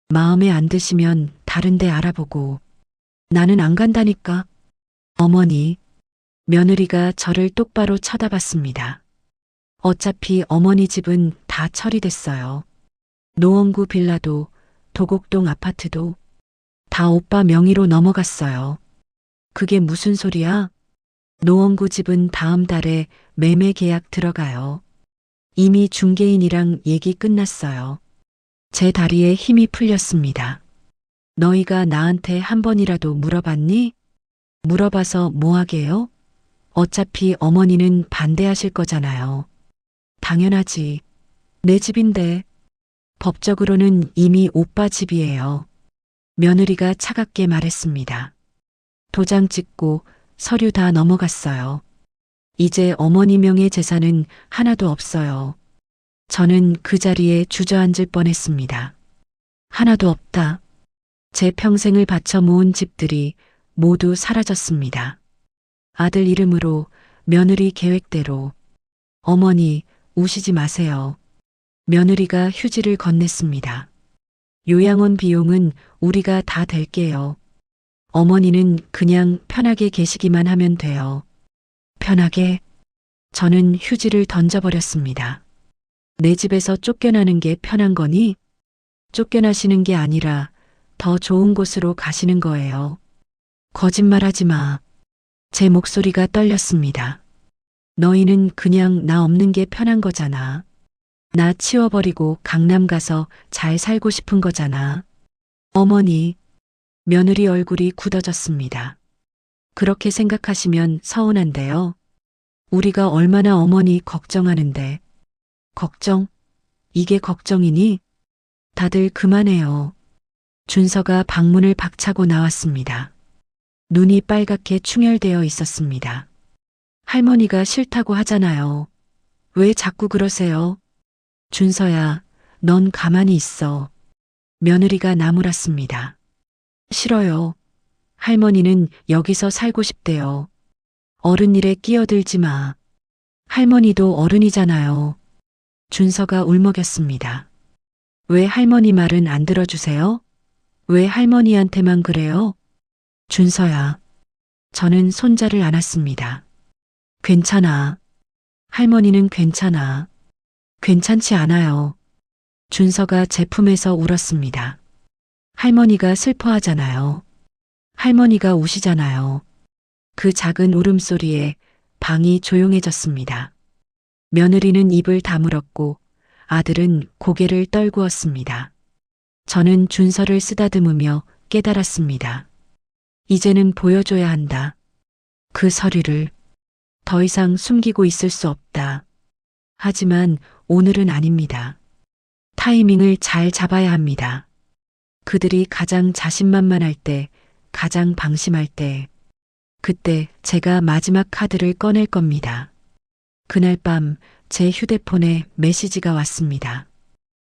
마음에 안 드시면 다른 데 알아보고. 나는 안 간다니까. 어머니, 며느리가 저를 똑바로 쳐다봤습니다. 어차피 어머니 집은 다 처리됐어요. 노원구 빌라도, 도곡동 아파트도 다 오빠 명의로 넘어갔어요. 그게 무슨 소리야? 노원구 집은 다음 달에 매매 계약 들어가요. 이미 중개인이랑 얘기 끝났어요. 제 다리에 힘이 풀렸습니다. 너희가 나한테 한 번이라도 물어봤니? 물어봐서 뭐 하게요? 어차피 어머니는 반대하실 거잖아요. 당연하지. 내 집인데. 법적으로는 이미 오빠 집이에요. 며느리가 차갑게 말했습니다. 도장 찍고 서류 다 넘어갔어요. 이제 어머니 명의 재산은 하나도 없어요. 저는 그 자리에 주저앉을 뻔했습니다. 하나도 없다. 제 평생을 바쳐 모은 집들이 모두 사라졌습니다. 아들 이름으로, 며느리 계획대로. 어머니, 우시지 마세요. 며느리가 휴지를 건넸습니다. 요양원 비용은 우리가 다 댈게요. 어머니는 그냥 편하게 계시기만 하면 돼요. 편하게? 저는 휴지를 던져버렸습니다. 내 집에서 쫓겨나는 게 편한 거니? 쫓겨나시는 게 아니라 더 좋은 곳으로 가시는 거예요. 거짓말하지 마. 제 목소리가 떨렸습니다. 너희는 그냥 나 없는 게 편한 거잖아. 나 치워버리고 강남 가서 잘 살고 싶은 거잖아. 어머니, 며느리 얼굴이 굳어졌습니다. 그렇게 생각하시면 서운한데요. 우리가 얼마나 어머니 걱정하는데. 걱정? 이게 걱정이니? 다들 그만해요. 준서가 방문을 박차고 나왔습니다. 눈이 빨갛게 충혈되어 있었습니다. 할머니가 싫다고 하잖아요. 왜 자꾸 그러세요? 준서야, 넌 가만히 있어. 며느리가 나무랐습니다. 싫어요. 할머니는 여기서 살고 싶대요. 어른 일에 끼어들지 마. 할머니도 어른이잖아요. 준서가 울먹였습니다. 왜 할머니 말은 안 들어주세요? 왜 할머니한테만 그래요? 준서야. 저는 손자를 안았습니다. 괜찮아. 할머니는 괜찮아. 괜찮지 않아요. 준서가 제 품에서 울었습니다. 할머니가 슬퍼하잖아요. 할머니가 우시잖아요. 그 작은 울음소리에 방이 조용해졌습니다. 며느리는 입을 다물었고 아들은 고개를 떨구었습니다. 저는 준서를 쓰다듬으며 깨달았습니다. 이제는 보여줘야 한다. 그 서류를 더 이상 숨기고 있을 수 없다. 하지만 오늘은 아닙니다. 타이밍을 잘 잡아야 합니다. 그들이 가장 자신만만할 때, 가장 방심할 때, 그때 제가 마지막 카드를 꺼낼 겁니다. 그날 밤 제 휴대폰에 메시지가 왔습니다.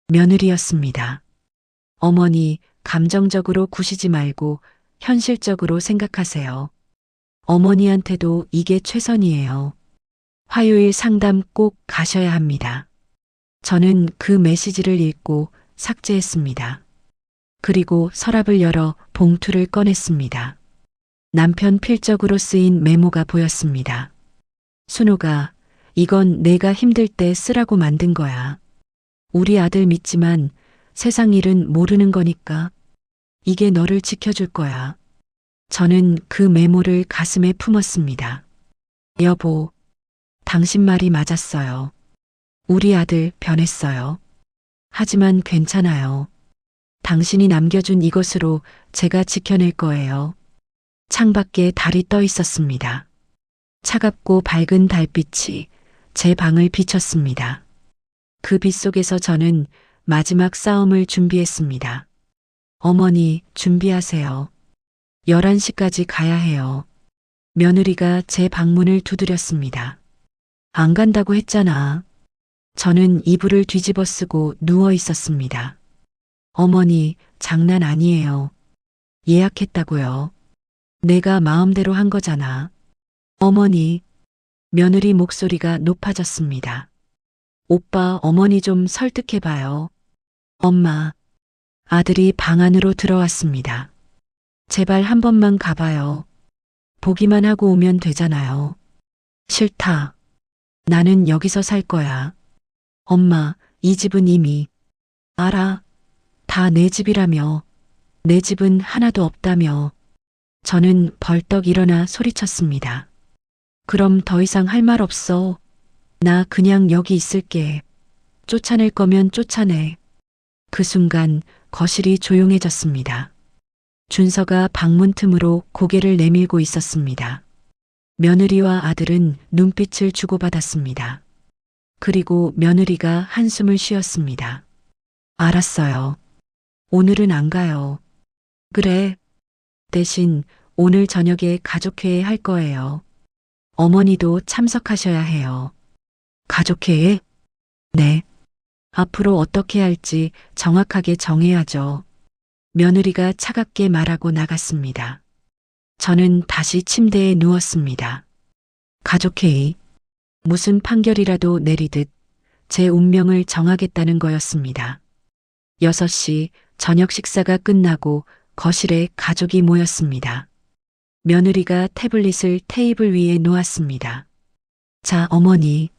며느리였습니다. 어머니, 감정적으로 구시지 말고 현실적으로 생각하세요. 어머니한테도 이게 최선이에요. 화요일 상담 꼭 가셔야 합니다. 저는 그 메시지를 읽고 삭제했습니다. 그리고 서랍을 열어 봉투를 꺼냈습니다. 남편 필적으로 쓰인 메모가 보였습니다. 순호가, 이건 내가 힘들 때 쓰라고 만든 거야. 우리 아들 믿지만 세상 일은 모르는 거니까. 이게 너를 지켜줄 거야. 저는 그 메모를 가슴에 품었습니다. 여보, 당신 말이 맞았어요. 우리 아들 변했어요. 하지만 괜찮아요. 당신이 남겨준 이것으로 제가 지켜낼 거예요. 창밖에 달이 떠 있었습니다. 차갑고 밝은 달빛이 제 방을 비췄습니다. 그 빗속에서 저는 마지막 싸움을 준비했습니다. 어머니, 준비하세요. 11시까지 가야 해요. 며느리가 제 방문을 두드렸습니다. 안 간다고 했잖아. 저는 이불을 뒤집어 쓰고 누워 있었습니다. 어머니, 장난 아니에요. 예약했다고요. 내가 마음대로 한 거잖아. 어머니, 며느리 목소리가 높아졌습니다. 오빠, 어머니 좀 설득해봐요. 엄마, 아들이 방 안으로 들어왔습니다. 제발 한 번만 가봐요. 보기만 하고 오면 되잖아요. 싫다. 나는 여기서 살 거야. 엄마, 이 집은 이미. 알아. 다 내 집이라며. 내 집은 하나도 없다며. 저는 벌떡 일어나 소리쳤습니다. 그럼 더 이상 할 말 없어. 나 그냥 여기 있을게. 쫓아낼 거면 쫓아내. 그 순간 거실이 조용해졌습니다. 준서가 방문 틈으로 고개를 내밀고 있었습니다. 며느리와 아들은 눈빛을 주고받았습니다. 그리고 며느리가 한숨을 쉬었습니다. 알았어요. 오늘은 안 가요. 그래. 대신 오늘 저녁에 가족회의 할 거예요. 어머니도 참석하셔야 해요. 가족회의? 네. 앞으로 어떻게 할지 정확하게 정해야죠. 며느리가 차갑게 말하고 나갔습니다. 저는 다시 침대에 누웠습니다. 가족회의. 무슨 판결이라도 내리듯 제 운명을 정하겠다는 거였습니다. 6시 저녁 식사가 끝나고 거실에 가족이 모였습니다. 며느리가 태블릿을 테이블 위에 놓았습니다. 자, 어머니.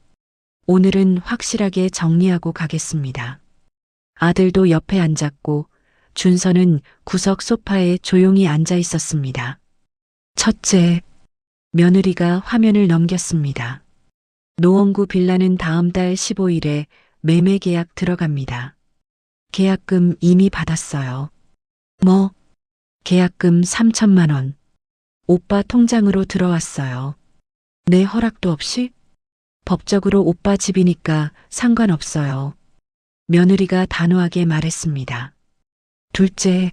오늘은 확실하게 정리하고 가겠습니다. 아들도 옆에 앉았고 준서는 구석 소파에 조용히 앉아 있었습니다. 첫째, 며느리가 화면을 넘겼습니다. 노원구 빌라는 다음 달 15일에 매매 계약 들어갑니다. 계약금 이미 받았어요. 뭐? 계약금 3천만 원. 오빠 통장으로 들어왔어요. 내 허락도 없이? 법적으로 오빠 집이니까 상관없어요. 며느리가 단호하게 말했습니다. 둘째,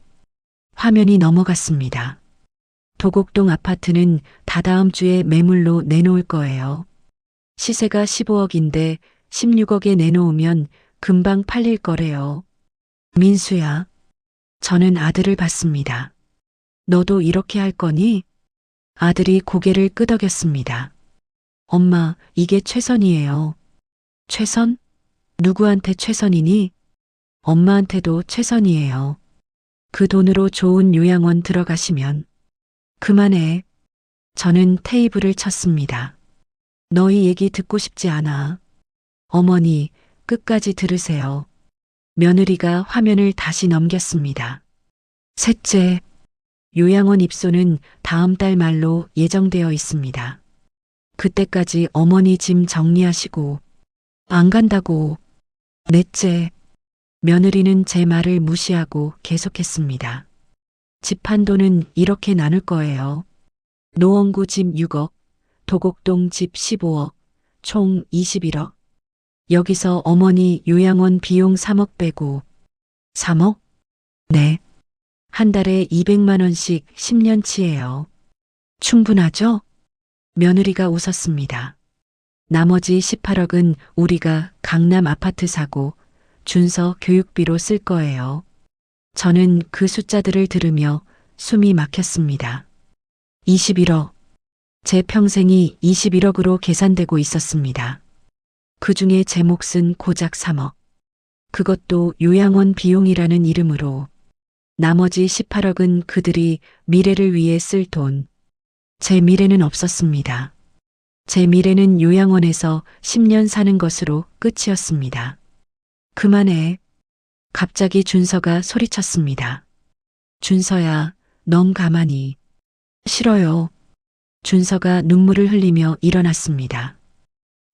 화면이 넘어갔습니다. 도곡동 아파트는 다다음 주에 매물로 내놓을 거예요. 시세가 15억인데 16억에 내놓으면 금방 팔릴 거래요. 민수야, 저는 아들을 봤습니다. 너도 이렇게 할 거니? 아들이 고개를 끄덕였습니다. 엄마, 이게 최선이에요. 최선? 누구한테 최선이니? 엄마한테도 최선이에요. 그 돈으로 좋은 요양원 들어가시면. 그만해. 저는 테이블을 쳤습니다. 너희 얘기 듣고 싶지 않아. 어머니, 끝까지 들으세요. 며느리가 화면을 다시 넘겼습니다. 셋째, 요양원 입소는 다음 달 말로 예정되어 있습니다. 그때까지 어머니 짐 정리하시고. 안 간다고. 넷째, 며느리는 제 말을 무시하고 계속했습니다. 집 한도는 이렇게 나눌 거예요. 노원구 집 6억, 도곡동 집 15억, 총 21억. 여기서 어머니 요양원 비용 3억 빼고. 3억? 네. 한 달에 200만 원씩 10년치예요. 충분하죠? 며느리가 웃었습니다. 나머지 18억은 우리가 강남 아파트 사고 준서 교육비로 쓸 거예요. 저는 그 숫자들을 들으며 숨이 막혔습니다. 21억. 제 평생이 21억으로 계산되고 있었습니다. 그 중에 제 몫은 고작 3억. 그것도 요양원 비용이라는 이름으로. 나머지 18억은 그들이 미래를 위해 쓸 돈. 제 미래는 없었습니다. 제 미래는 요양원에서 10년 사는 것으로 끝이었습니다. 그만해. 갑자기 준서가 소리쳤습니다. 준서야, 넌 가만히. 싫어요. 준서가 눈물을 흘리며 일어났습니다.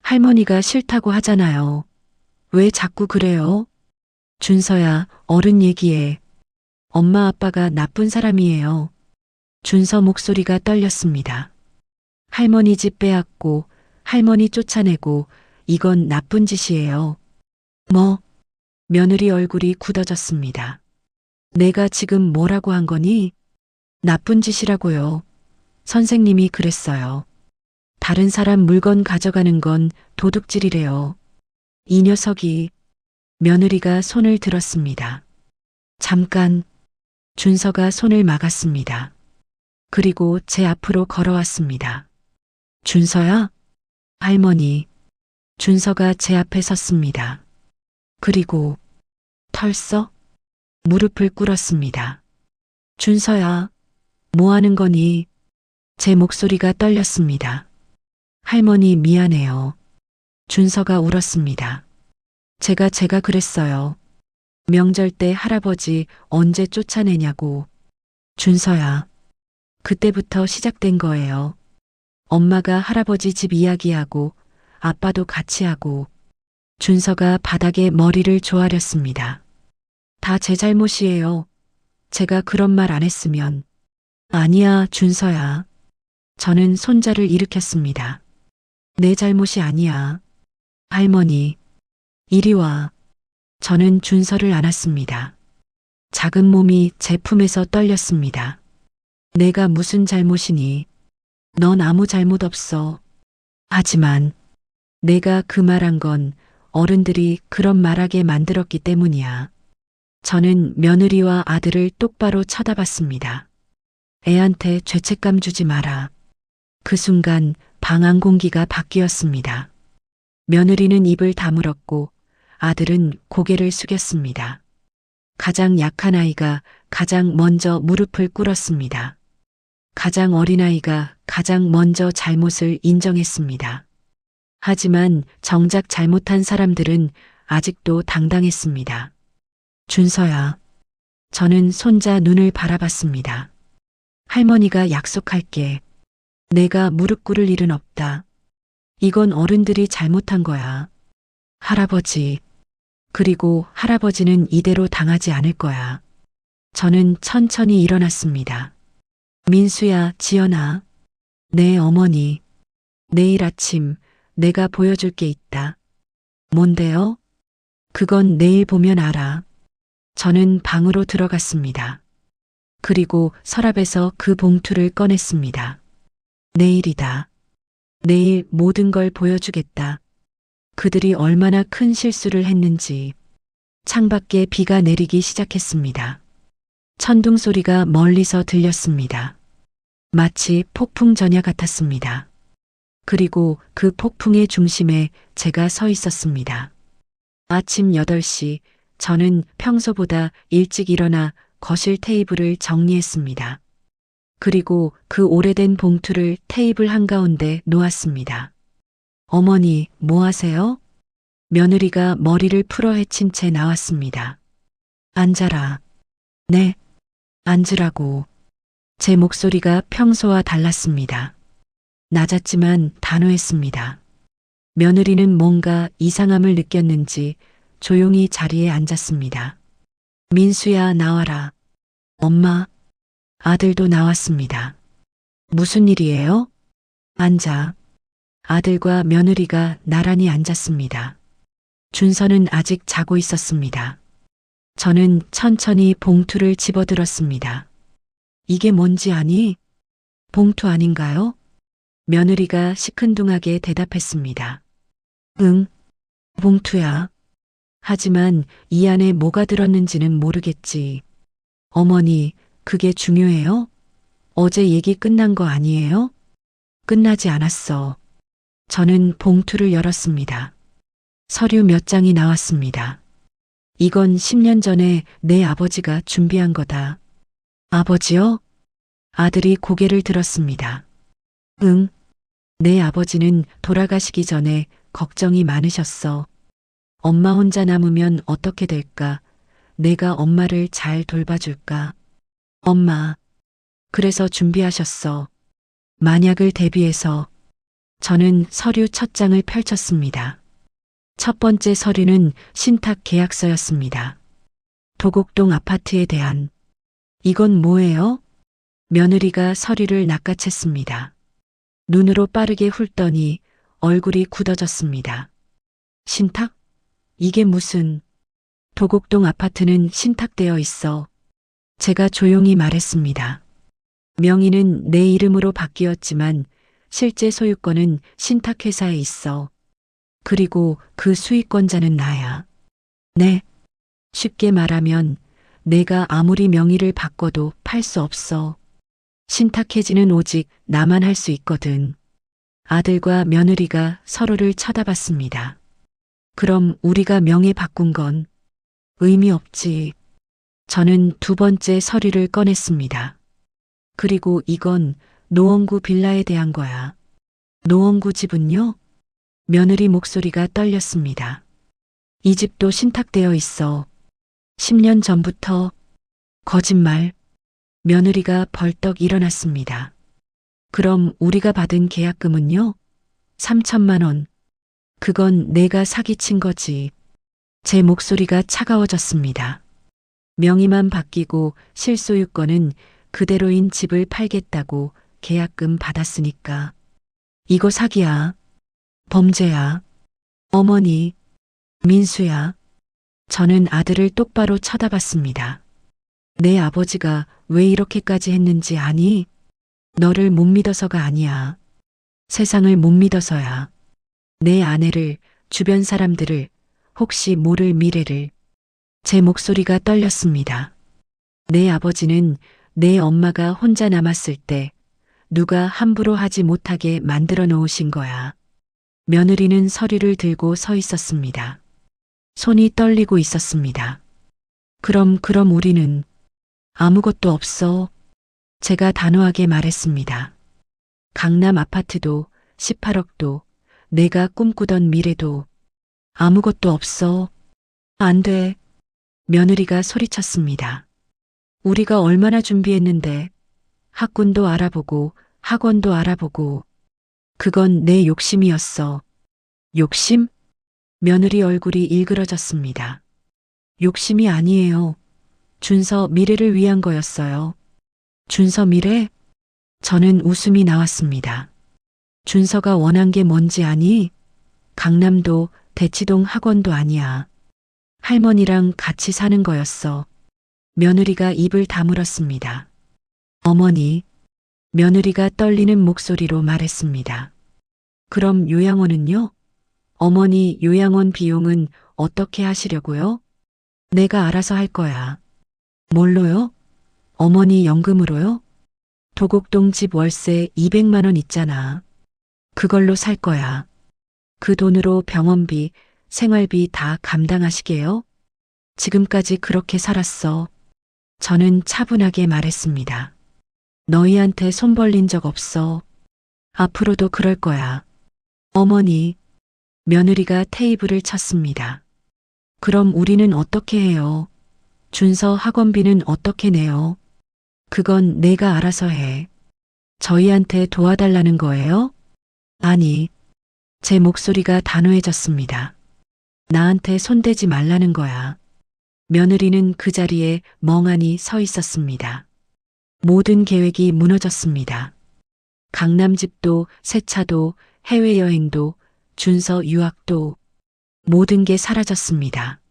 할머니가 싫다고 하잖아요. 왜 자꾸 그래요? 준서야, 어른 얘기해. 엄마 아빠가 나쁜 사람이에요. 준서 목소리가 떨렸습니다. 할머니 집 빼앗고 할머니 쫓아내고 이건 나쁜 짓이에요. 뭐? 며느리 얼굴이 굳어졌습니다. 내가 지금 뭐라고 한 거니? 나쁜 짓이라고요. 선생님이 그랬어요. 다른 사람 물건 가져가는 건 도둑질이래요. 이 녀석이 며느리가 손을 들었습니다. 잠깐 준서가 손을 막았습니다. 그리고 제 앞으로 걸어왔습니다. 준서야? 할머니. 준서가 제 앞에 섰습니다. 그리고 털썩 무릎을 꿇었습니다. 준서야, 뭐 하는 거니? 제 목소리가 떨렸습니다. 할머니 미안해요. 준서가 울었습니다. 제가 그랬어요. 명절 때 할아버지 언제 쫓아내냐고. 준서야, 그때부터 시작된 거예요. 엄마가 할아버지 집 이야기하고 아빠도 같이 하고. 준서가 바닥에 머리를 조아렸습니다. 다 제 잘못이에요. 제가 그런 말 안 했으면. 아니야, 준서야. 저는 손자를 일으켰습니다. 내 잘못이 아니야. 할머니, 이리 와. 저는 준서를 안았습니다. 작은 몸이 제 품에서 떨렸습니다. 내가 무슨 잘못이니? 넌 아무 잘못 없어. 하지만 내가 그 말한 건 어른들이 그런 말하게 만들었기 때문이야. 저는 며느리와 아들을 똑바로 쳐다봤습니다. 애한테 죄책감 주지 마라. 그 순간 방 안 공기가 바뀌었습니다. 며느리는 입을 다물었고 아들은 고개를 숙였습니다. 가장 약한 아이가 가장 먼저 무릎을 꿇었습니다. 가장 어린 아이가 가장 먼저 잘못을 인정했습니다. 하지만 정작 잘못한 사람들은 아직도 당당했습니다. 준서야. 저는 손자 눈을 바라봤습니다. 할머니가 약속할게. 내가 무릎 꿇을 일은 없다. 이건 어른들이 잘못한 거야. 할아버지. 그리고 할아버지는 이대로 당하지 않을 거야. 저는 천천히 일어났습니다. 민수야, 지연아. 네, 어머니. 내일 아침 내가 보여줄 게 있다. 뭔데요? 그건 내일 보면 알아. 저는 방으로 들어갔습니다. 그리고 서랍에서 그 봉투를 꺼냈습니다. 내일이다. 내일 모든 걸 보여주겠다. 그들이 얼마나 큰 실수를 했는지. 창밖에 비가 내리기 시작했습니다. 천둥 소리가 멀리서 들렸습니다. 마치 폭풍 전야 같았습니다. 그리고 그 폭풍의 중심에 제가 서 있었습니다. 아침 8시 저는 평소보다 일찍 일어나 거실 테이블을 정리했습니다. 그리고 그 오래된 봉투를 테이블 한가운데 놓았습니다. 어머니, 뭐 하세요? 며느리가 머리를 풀어 헤친 채 나왔습니다. 앉아라. 네, 앉으라고. 제 목소리가 평소와 달랐습니다. 낮았지만 단호했습니다. 며느리는 뭔가 이상함을 느꼈는지 조용히 자리에 앉았습니다. 민수야, 나와라. 엄마. 아들도 나왔습니다. 무슨 일이에요? 앉아. 아들과 며느리가 나란히 앉았습니다. 준서는 아직 자고 있었습니다. 저는 천천히 봉투를 집어들었습니다. 이게 뭔지 아니? 봉투 아닌가요? 며느리가 시큰둥하게 대답했습니다. 응, 봉투야. 하지만 이 안에 뭐가 들었는지는 모르겠지. 어머니, 그게 중요해요? 어제 얘기 끝난 거 아니에요? 끝나지 않았어. 저는 봉투를 열었습니다. 서류 몇 장이 나왔습니다. 이건 10년 전에 내 아버지가 준비한 거다. 아버지요? 아들이 고개를 들었습니다. 응. 내 아버지는 돌아가시기 전에 걱정이 많으셨어. 엄마 혼자 남으면 어떻게 될까? 내가 엄마를 잘 돌봐줄까? 엄마. 그래서 준비하셨어. 만약을 대비해서. 저는 서류 첫 장을 펼쳤습니다. 첫 번째 서류는 신탁 계약서였습니다. 도곡동 아파트에 대한. 이건 뭐예요? 며느리가 서류를 낚아챘습니다. 눈으로 빠르게 훑더니 얼굴이 굳어졌습니다. 신탁? 이게 무슨. 도곡동 아파트는 신탁되어 있어. 제가 조용히 말했습니다. 명의는 내 이름으로 바뀌었지만 실제 소유권은 신탁회사에 있어. 그리고 그 수익권자는 나야. 네. 쉽게 말하면 내가 아무리 명의를 바꿔도 팔 수 없어. 신탁해지는 오직 나만 할 수 있거든. 아들과 며느리가 서로를 쳐다봤습니다. 그럼 우리가 명예 바꾼 건 의미 없지. 저는 두 번째 서류를 꺼냈습니다. 그리고 이건 노원구 빌라에 대한 거야. 노원구 집은요? 며느리 목소리가 떨렸습니다. 이 집도 신탁되어 있어. 10년 전부터. 거짓말. 며느리가 벌떡 일어났습니다. 그럼 우리가 받은 계약금은요? 3천만 원. 그건 내가 사기친 거지. 제 목소리가 차가워졌습니다. 명의만 바뀌고 실소유권은 그대로인 집을 팔겠다고 계약금 받았으니까. 이거 사기야. 범죄야. 어머니, 민수야. 저는 아들을 똑바로 쳐다봤습니다. 내 아버지가 왜 이렇게까지 했는지 아니? 너를 못 믿어서가 아니야. 세상을 못 믿어서야. 내 아내를, 주변 사람들을, 혹시 모를 미래를. 제 목소리가 떨렸습니다. 내 아버지는 내 엄마가 혼자 남았을 때 누가 함부로 하지 못하게 만들어 놓으신 거야. 며느리는 서류를 들고 서 있었습니다. 손이 떨리고 있었습니다. 그럼 우리는 아무것도 없어. 제가 단호하게 말했습니다. 강남 아파트도 18억도 내가 꿈꾸던 미래도 아무것도 없어. 안 돼. 며느리가 소리쳤습니다. 우리가 얼마나 준비했는데 학군도 알아보고 학원도 알아보고 그건 내 욕심이었어. 욕심? 며느리 얼굴이 일그러졌습니다. 욕심이 아니에요. 준서 미래를 위한 거였어요. 준서 미래? 저는 웃음이 나왔습니다. 준서가 원한 게 뭔지 아니? 강남도 대치동 학원도 아니야. 할머니랑 같이 사는 거였어. 며느리가 입을 다물었습니다. 어머니, 며느리가 떨리는 목소리로 말했습니다. 그럼 요양원은요? 어머니, 요양원 비용은 어떻게 하시려고요? 내가 알아서 할 거야. 뭘로요? 어머니 연금으로요? 도곡동 집 월세 200만 원 있잖아. 그걸로 살 거야. 그 돈으로 병원비, 생활비 다 감당하시게요? 지금까지 그렇게 살았어. 저는 차분하게 말했습니다. 너희한테 손 벌린 적 없어. 앞으로도 그럴 거야. 어머니, 며느리가 테이블을 쳤습니다. 그럼 우리는 어떻게 해요? 준서 학원비는 어떻게 내요? 그건 내가 알아서 해. 저희한테 도와달라는 거예요? 아니, 제 목소리가 단호해졌습니다. 나한테 손대지 말라는 거야. 며느리는 그 자리에 멍하니 서 있었습니다. 모든 계획이 무너졌습니다. 강남집도, 새 차도, 해외여행도, 준서 유학도 모든 게 사라졌습니다.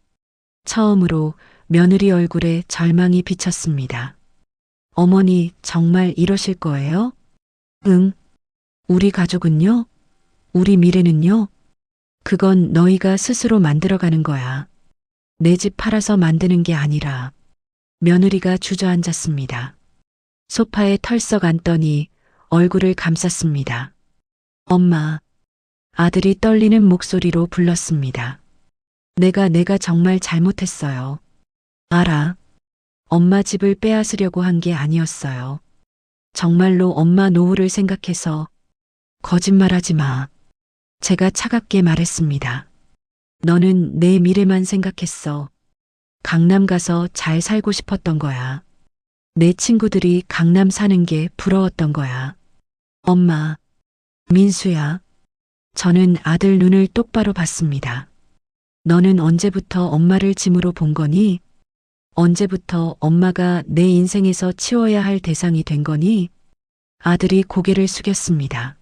처음으로 며느리 얼굴에 절망이 비쳤습니다. 어머니 정말 이러실 거예요? 응. 우리 가족은요? 우리 미래는요? 그건 너희가 스스로 만들어가는 거야. 내 집 팔아서 만드는 게 아니라. 며느리가 주저앉았습니다. 소파에 털썩 앉더니 얼굴을 감쌌습니다. 엄마. 아들이 떨리는 목소리로 불렀습니다. 내가 정말 잘못했어요. 알아. 엄마 집을 빼앗으려고 한 게 아니었어요. 정말로 엄마 노후를 생각해서. 거짓말하지 마. 제가 차갑게 말했습니다. 너는 내 미래만 생각했어. 강남 가서 잘 살고 싶었던 거야. 내 친구들이 강남 사는 게 부러웠던 거야. 엄마, 민수야. 저는 아들 눈을 똑바로 봤습니다. 너는 언제부터 엄마를 짐으로 본 거니? 언제부터 엄마가 내 인생에서 치워야 할 대상이 된 거니? 아들이 고개를 숙였습니다.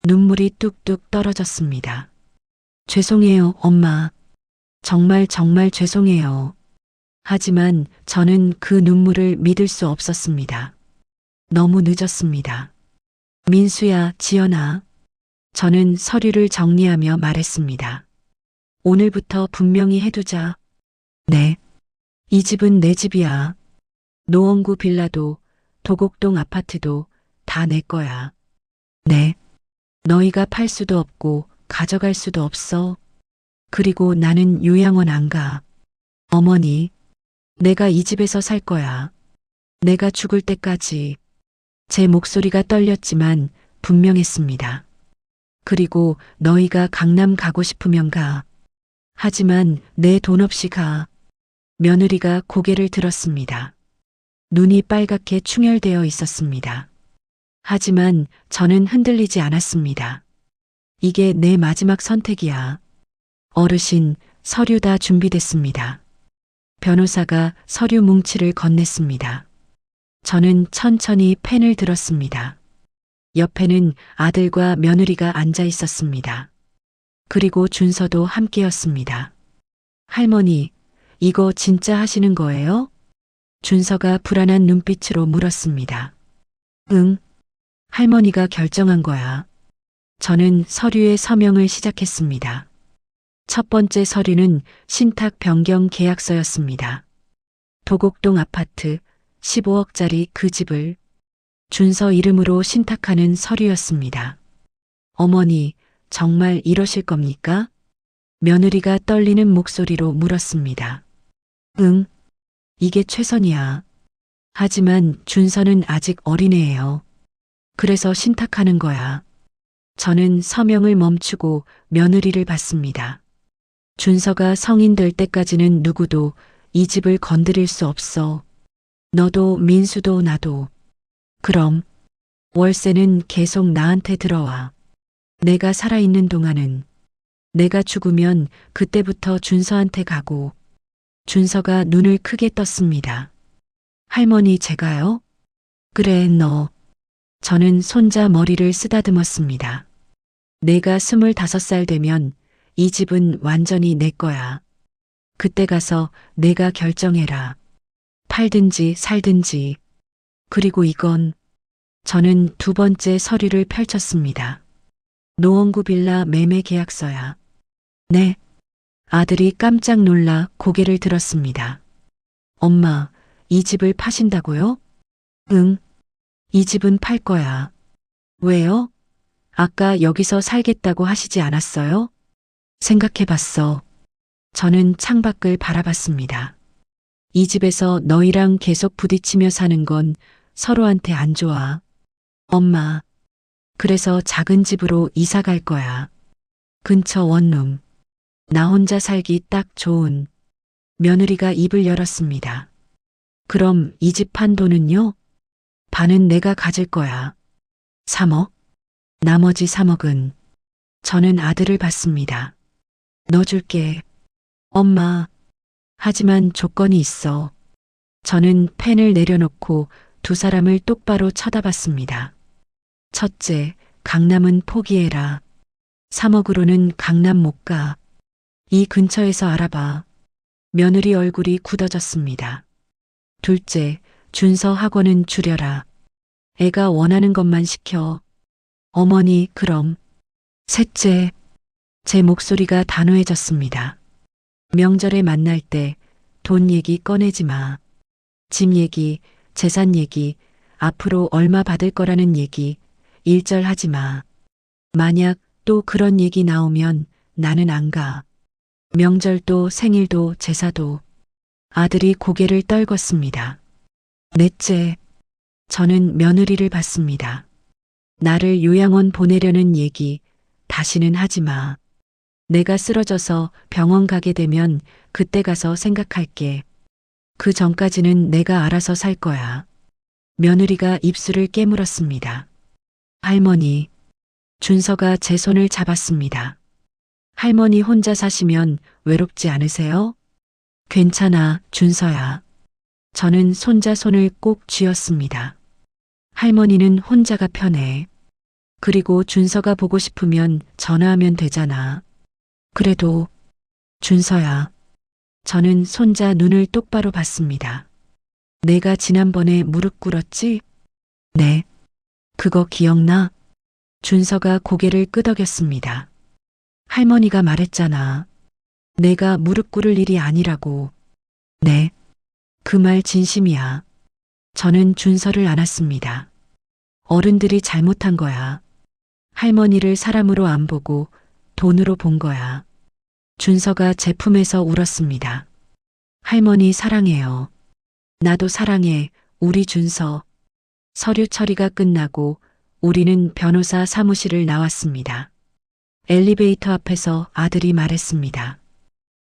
눈물이 뚝뚝 떨어졌습니다. 죄송해요, 엄마. 정말 정말 죄송해요. 하지만 저는 그 눈물을 믿을 수 없었습니다. 너무 늦었습니다. 민수야, 지연아. 저는 서류를 정리하며 말했습니다. 오늘부터 분명히 해두자. 네. 이 집은 내 집이야. 노원구 빌라도, 도곡동 아파트도 다 내 거야. 네. 너희가 팔 수도 없고 가져갈 수도 없어. 그리고 나는 요양원 안 가. 어머니, 내가 이 집에서 살 거야. 내가 죽을 때까지. 제 목소리가 떨렸지만 분명했습니다. 그리고 너희가 강남 가고 싶으면 가. 하지만 내 돈 없이 가. 며느리가 고개를 들었습니다. 눈이 빨갛게 충혈되어 있었습니다. 하지만 저는 흔들리지 않았습니다. 이게 내 마지막 선택이야. 어르신, 서류 다 준비됐습니다. 변호사가 서류 뭉치를 건넸습니다. 저는 천천히 펜을 들었습니다. 옆에는 아들과 며느리가 앉아 있었습니다. 그리고 준서도 함께였습니다. 할머니, 이거 진짜 하시는 거예요? 준서가 불안한 눈빛으로 물었습니다. 응. 할머니가 결정한 거야. 저는 서류의 서명을 시작했습니다. 첫 번째 서류는 신탁 변경 계약서였습니다. 도곡동 아파트 15억짜리 그 집을 준서 이름으로 신탁하는 서류였습니다. 어머니, 정말 이러실 겁니까? 며느리가 떨리는 목소리로 물었습니다. 응, 이게 최선이야. 하지만 준서는 아직 어린애예요. 그래서 신탁하는 거야. 저는 서명을 멈추고 며느리를 봤습니다. 준서가 성인 될 때까지는 누구도 이 집을 건드릴 수 없어. 너도 민수도 나도. 그럼 월세는 계속 나한테 들어와. 내가 살아있는 동안은. 내가 죽으면 그때부터 준서한테 가고. 준서가 눈을 크게 떴습니다. 할머니, 제가요? 그래, 너. 저는 손자 머리를 쓰다듬었습니다. 내가 25살 되면 이 집은 완전히 내 거야. 그때 가서 내가 결정해라. 팔든지 살든지. 그리고 이건. 저는 두 번째 서류를 펼쳤습니다. 노원구 빌라 매매 계약서야. 네. 아들이 깜짝 놀라 고개를 들었습니다. 엄마, 이 집을 파신다고요? 응. 이 집은 팔 거야. 왜요? 아까 여기서 살겠다고 하시지 않았어요? 생각해봤어. 저는 창밖을 바라봤습니다. 이 집에서 너희랑 계속 부딪히며 사는 건 서로한테 안 좋아. 엄마. 그래서 작은 집으로 이사 갈 거야. 근처 원룸. 나 혼자 살기 딱 좋은. 며느리가 입을 열었습니다. 그럼 이 집 판 돈은요? 반은 내가 가질 거야. 3억? 나머지 3억은. 저는 아들을 봤습니다. 넣어줄게. 엄마. 하지만 조건이 있어. 저는 펜을 내려놓고 두 사람을 똑바로 쳐다봤습니다. 첫째, 강남은 포기해라. 3억으로는 강남 못 가. 이 근처에서 알아봐. 며느리 얼굴이 굳어졌습니다. 둘째, 준서 학원은 줄여라. 애가 원하는 것만 시켜. 어머니, 그럼. 셋째, 제 목소리가 단호해졌습니다. 명절에 만날 때 돈 얘기 꺼내지 마. 집 얘기, 재산 얘기, 앞으로 얼마 받을 거라는 얘기, 일절하지 마. 만약 또 그런 얘기 나오면 나는 안 가. 명절도 생일도 제사도. 아들이 고개를 떨궜습니다. 넷째, 저는 며느리를 봤습니다. 나를 요양원 보내려는 얘기 다시는 하지 마. 내가 쓰러져서 병원 가게 되면 그때 가서 생각할게. 그 전까지는 내가 알아서 살 거야. 며느리가 입술을 깨물었습니다. 할머니. 준서가 제 손을 잡았습니다. 할머니 혼자 사시면 외롭지 않으세요? 괜찮아, 준서야. 저는 손자 손을 꼭 쥐었습니다. 할머니는 혼자가 편해. 그리고 준서가 보고 싶으면 전화하면 되잖아. 그래도 준서야. 저는 손자 눈을 똑바로 봤습니다. 내가 지난번에 무릎 꿇었지? 네. 그거 기억나? 준서가 고개를 끄덕였습니다. 할머니가 말했잖아. 내가 무릎 꿇을 일이 아니라고. 네. 그 말 진심이야. 저는 준서를 안았습니다. 어른들이 잘못한 거야. 할머니를 사람으로 안 보고 돈으로 본 거야. 준서가 제 품에서 울었습니다. 할머니 사랑해요. 나도 사랑해, 우리 준서. 서류 처리가 끝나고 우리는 변호사 사무실을 나왔습니다. 엘리베이터 앞에서 아들이 말했습니다.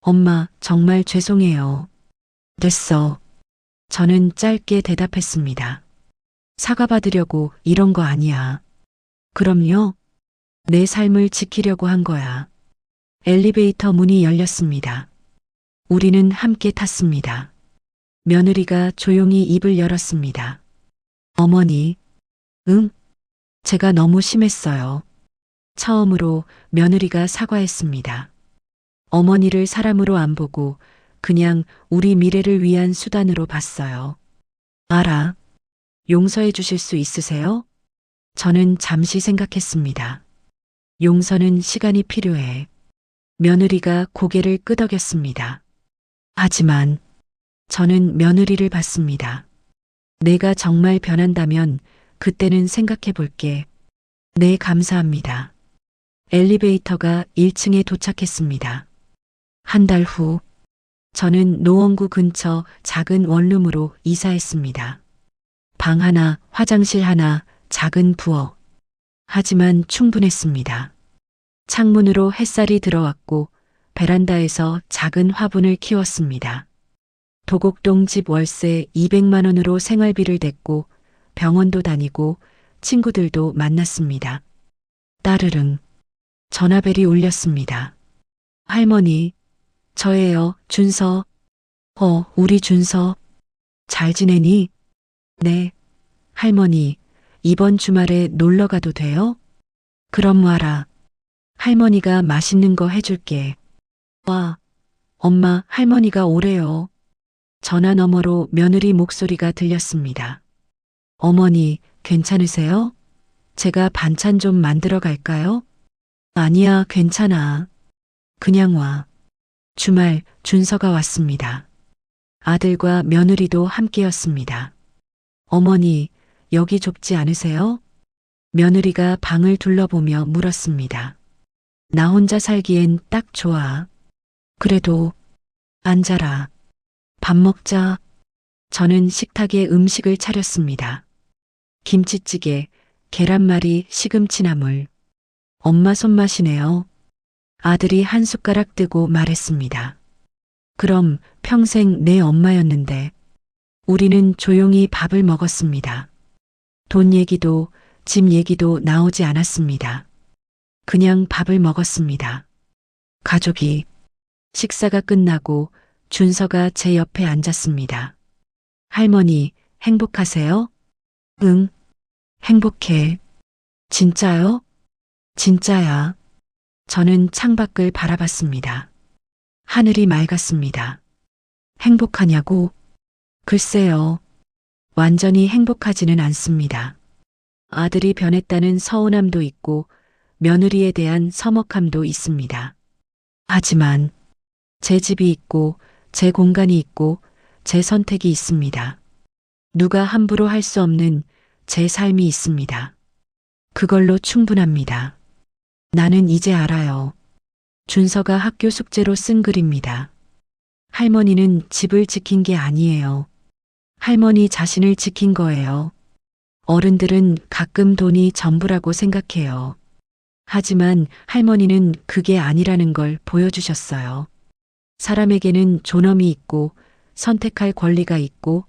엄마, 정말 죄송해요. 됐어. 저는 짧게 대답했습니다. 사과받으려고 이런 거 아니야. 그럼요. 내 삶을 지키려고 한 거야. 엘리베이터 문이 열렸습니다. 우리는 함께 탔습니다. 며느리가 조용히 입을 열었습니다. 어머니, 응? 제가 너무 심했어요. 처음으로 며느리가 사과했습니다. 어머니를 사람으로 안 보고 그냥 우리 미래를 위한 수단으로 봤어요. 알아. 용서해 주실 수 있으세요? 저는 잠시 생각했습니다. 용서는 시간이 필요해. 며느리가 고개를 끄덕였습니다. 하지만 저는 며느리를 봤습니다. 내가 정말 변한다면 그때는 생각해 볼게. 네, 감사합니다. 엘리베이터가 1층에 도착했습니다. 한 달 후, 저는 노원구 근처 작은 원룸으로 이사했습니다. 방 하나, 화장실 하나, 작은 부엌. 하지만 충분했습니다. 창문으로 햇살이 들어왔고 베란다에서 작은 화분을 키웠습니다. 도곡동 집 월세 200만 원으로 생활비를 댔고 병원도 다니고 친구들도 만났습니다. 따르릉. 전화벨이 울렸습니다. 할머니, 저예요, 준서. 우리 준서. 잘 지내니? 네. 할머니, 이번 주말에 놀러 가도 돼요? 그럼 와라. 할머니가 맛있는 거 해줄게. 와, 엄마, 할머니가 오래요. 전화 너머로 며느리 목소리가 들렸습니다. 어머니, 괜찮으세요? 제가 반찬 좀 만들어 갈까요? 아니야, 괜찮아. 그냥 와. 주말 준서가 왔습니다. 아들과 며느리도 함께였습니다. 어머니, 여기 좁지 않으세요? 며느리가 방을 둘러보며 물었습니다. 나 혼자 살기엔 딱 좋아. 그래도 앉아라. 밥 먹자. 저는 식탁에 음식을 차렸습니다. 김치찌개, 계란말이, 시금치나물. 엄마 손맛이네요. 아들이 한 숟가락 뜨고 말했습니다. 그럼 평생 내 엄마였는데. 우리는 조용히 밥을 먹었습니다. 돈 얘기도 집 얘기도 나오지 않았습니다. 그냥 밥을 먹었습니다. 가족이. 식사가 끝나고 준서가 제 옆에 앉았습니다. 할머니, 행복하세요? 응, 행복해. 진짜요? 진짜야. 저는 창밖을 바라봤습니다. 하늘이 맑았습니다. 행복하냐고? 글쎄요. 완전히 행복하지는 않습니다. 아들이 변했다는 서운함도 있고 며느리에 대한 서먹함도 있습니다. 하지만 제 집이 있고 제 공간이 있고 제 선택이 있습니다. 누가 함부로 할 수 없는 제 삶이 있습니다. 그걸로 충분합니다. 나는 이제 알아요. 준서가 학교 숙제로 쓴 글입니다. 할머니는 집을 지킨 게 아니에요. 할머니 자신을 지킨 거예요. 어른들은 가끔 돈이 전부라고 생각해요. 하지만 할머니는 그게 아니라는 걸 보여주셨어요. 사람에게는 존엄이 있고 선택할 권리가 있고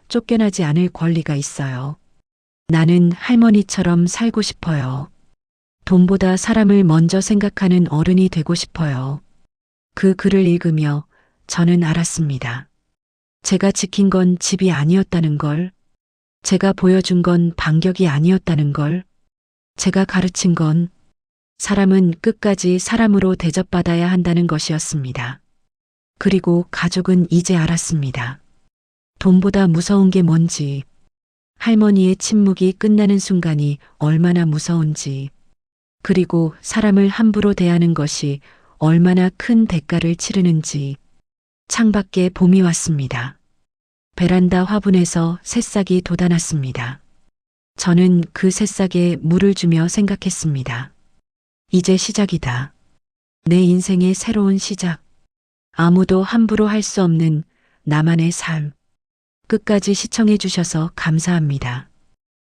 쫓겨나지 않을 권리가 있어요. 나는 할머니처럼 살고 싶어요. 돈보다 사람을 먼저 생각하는 어른이 되고 싶어요. 그 글을 읽으며 저는 알았습니다. 제가 지킨 건 집이 아니었다는 걸, 제가 보여준 건 반격이 아니었다는 걸, 제가 가르친 건 사람은 끝까지 사람으로 대접받아야 한다는 것이었습니다. 그리고 가족은 이제 알았습니다. 돈보다 무서운 게 뭔지, 할머니의 침묵이 끝나는 순간이 얼마나 무서운지, 그리고 사람을 함부로 대하는 것이 얼마나 큰 대가를 치르는지. 창밖에 봄이 왔습니다. 베란다 화분에서 새싹이 돋아났습니다. 저는 그 새싹에 물을 주며 생각했습니다. 이제 시작이다. 내 인생의 새로운 시작. 아무도 함부로 할 수 없는 나만의 삶. 끝까지 시청해 주셔서 감사합니다.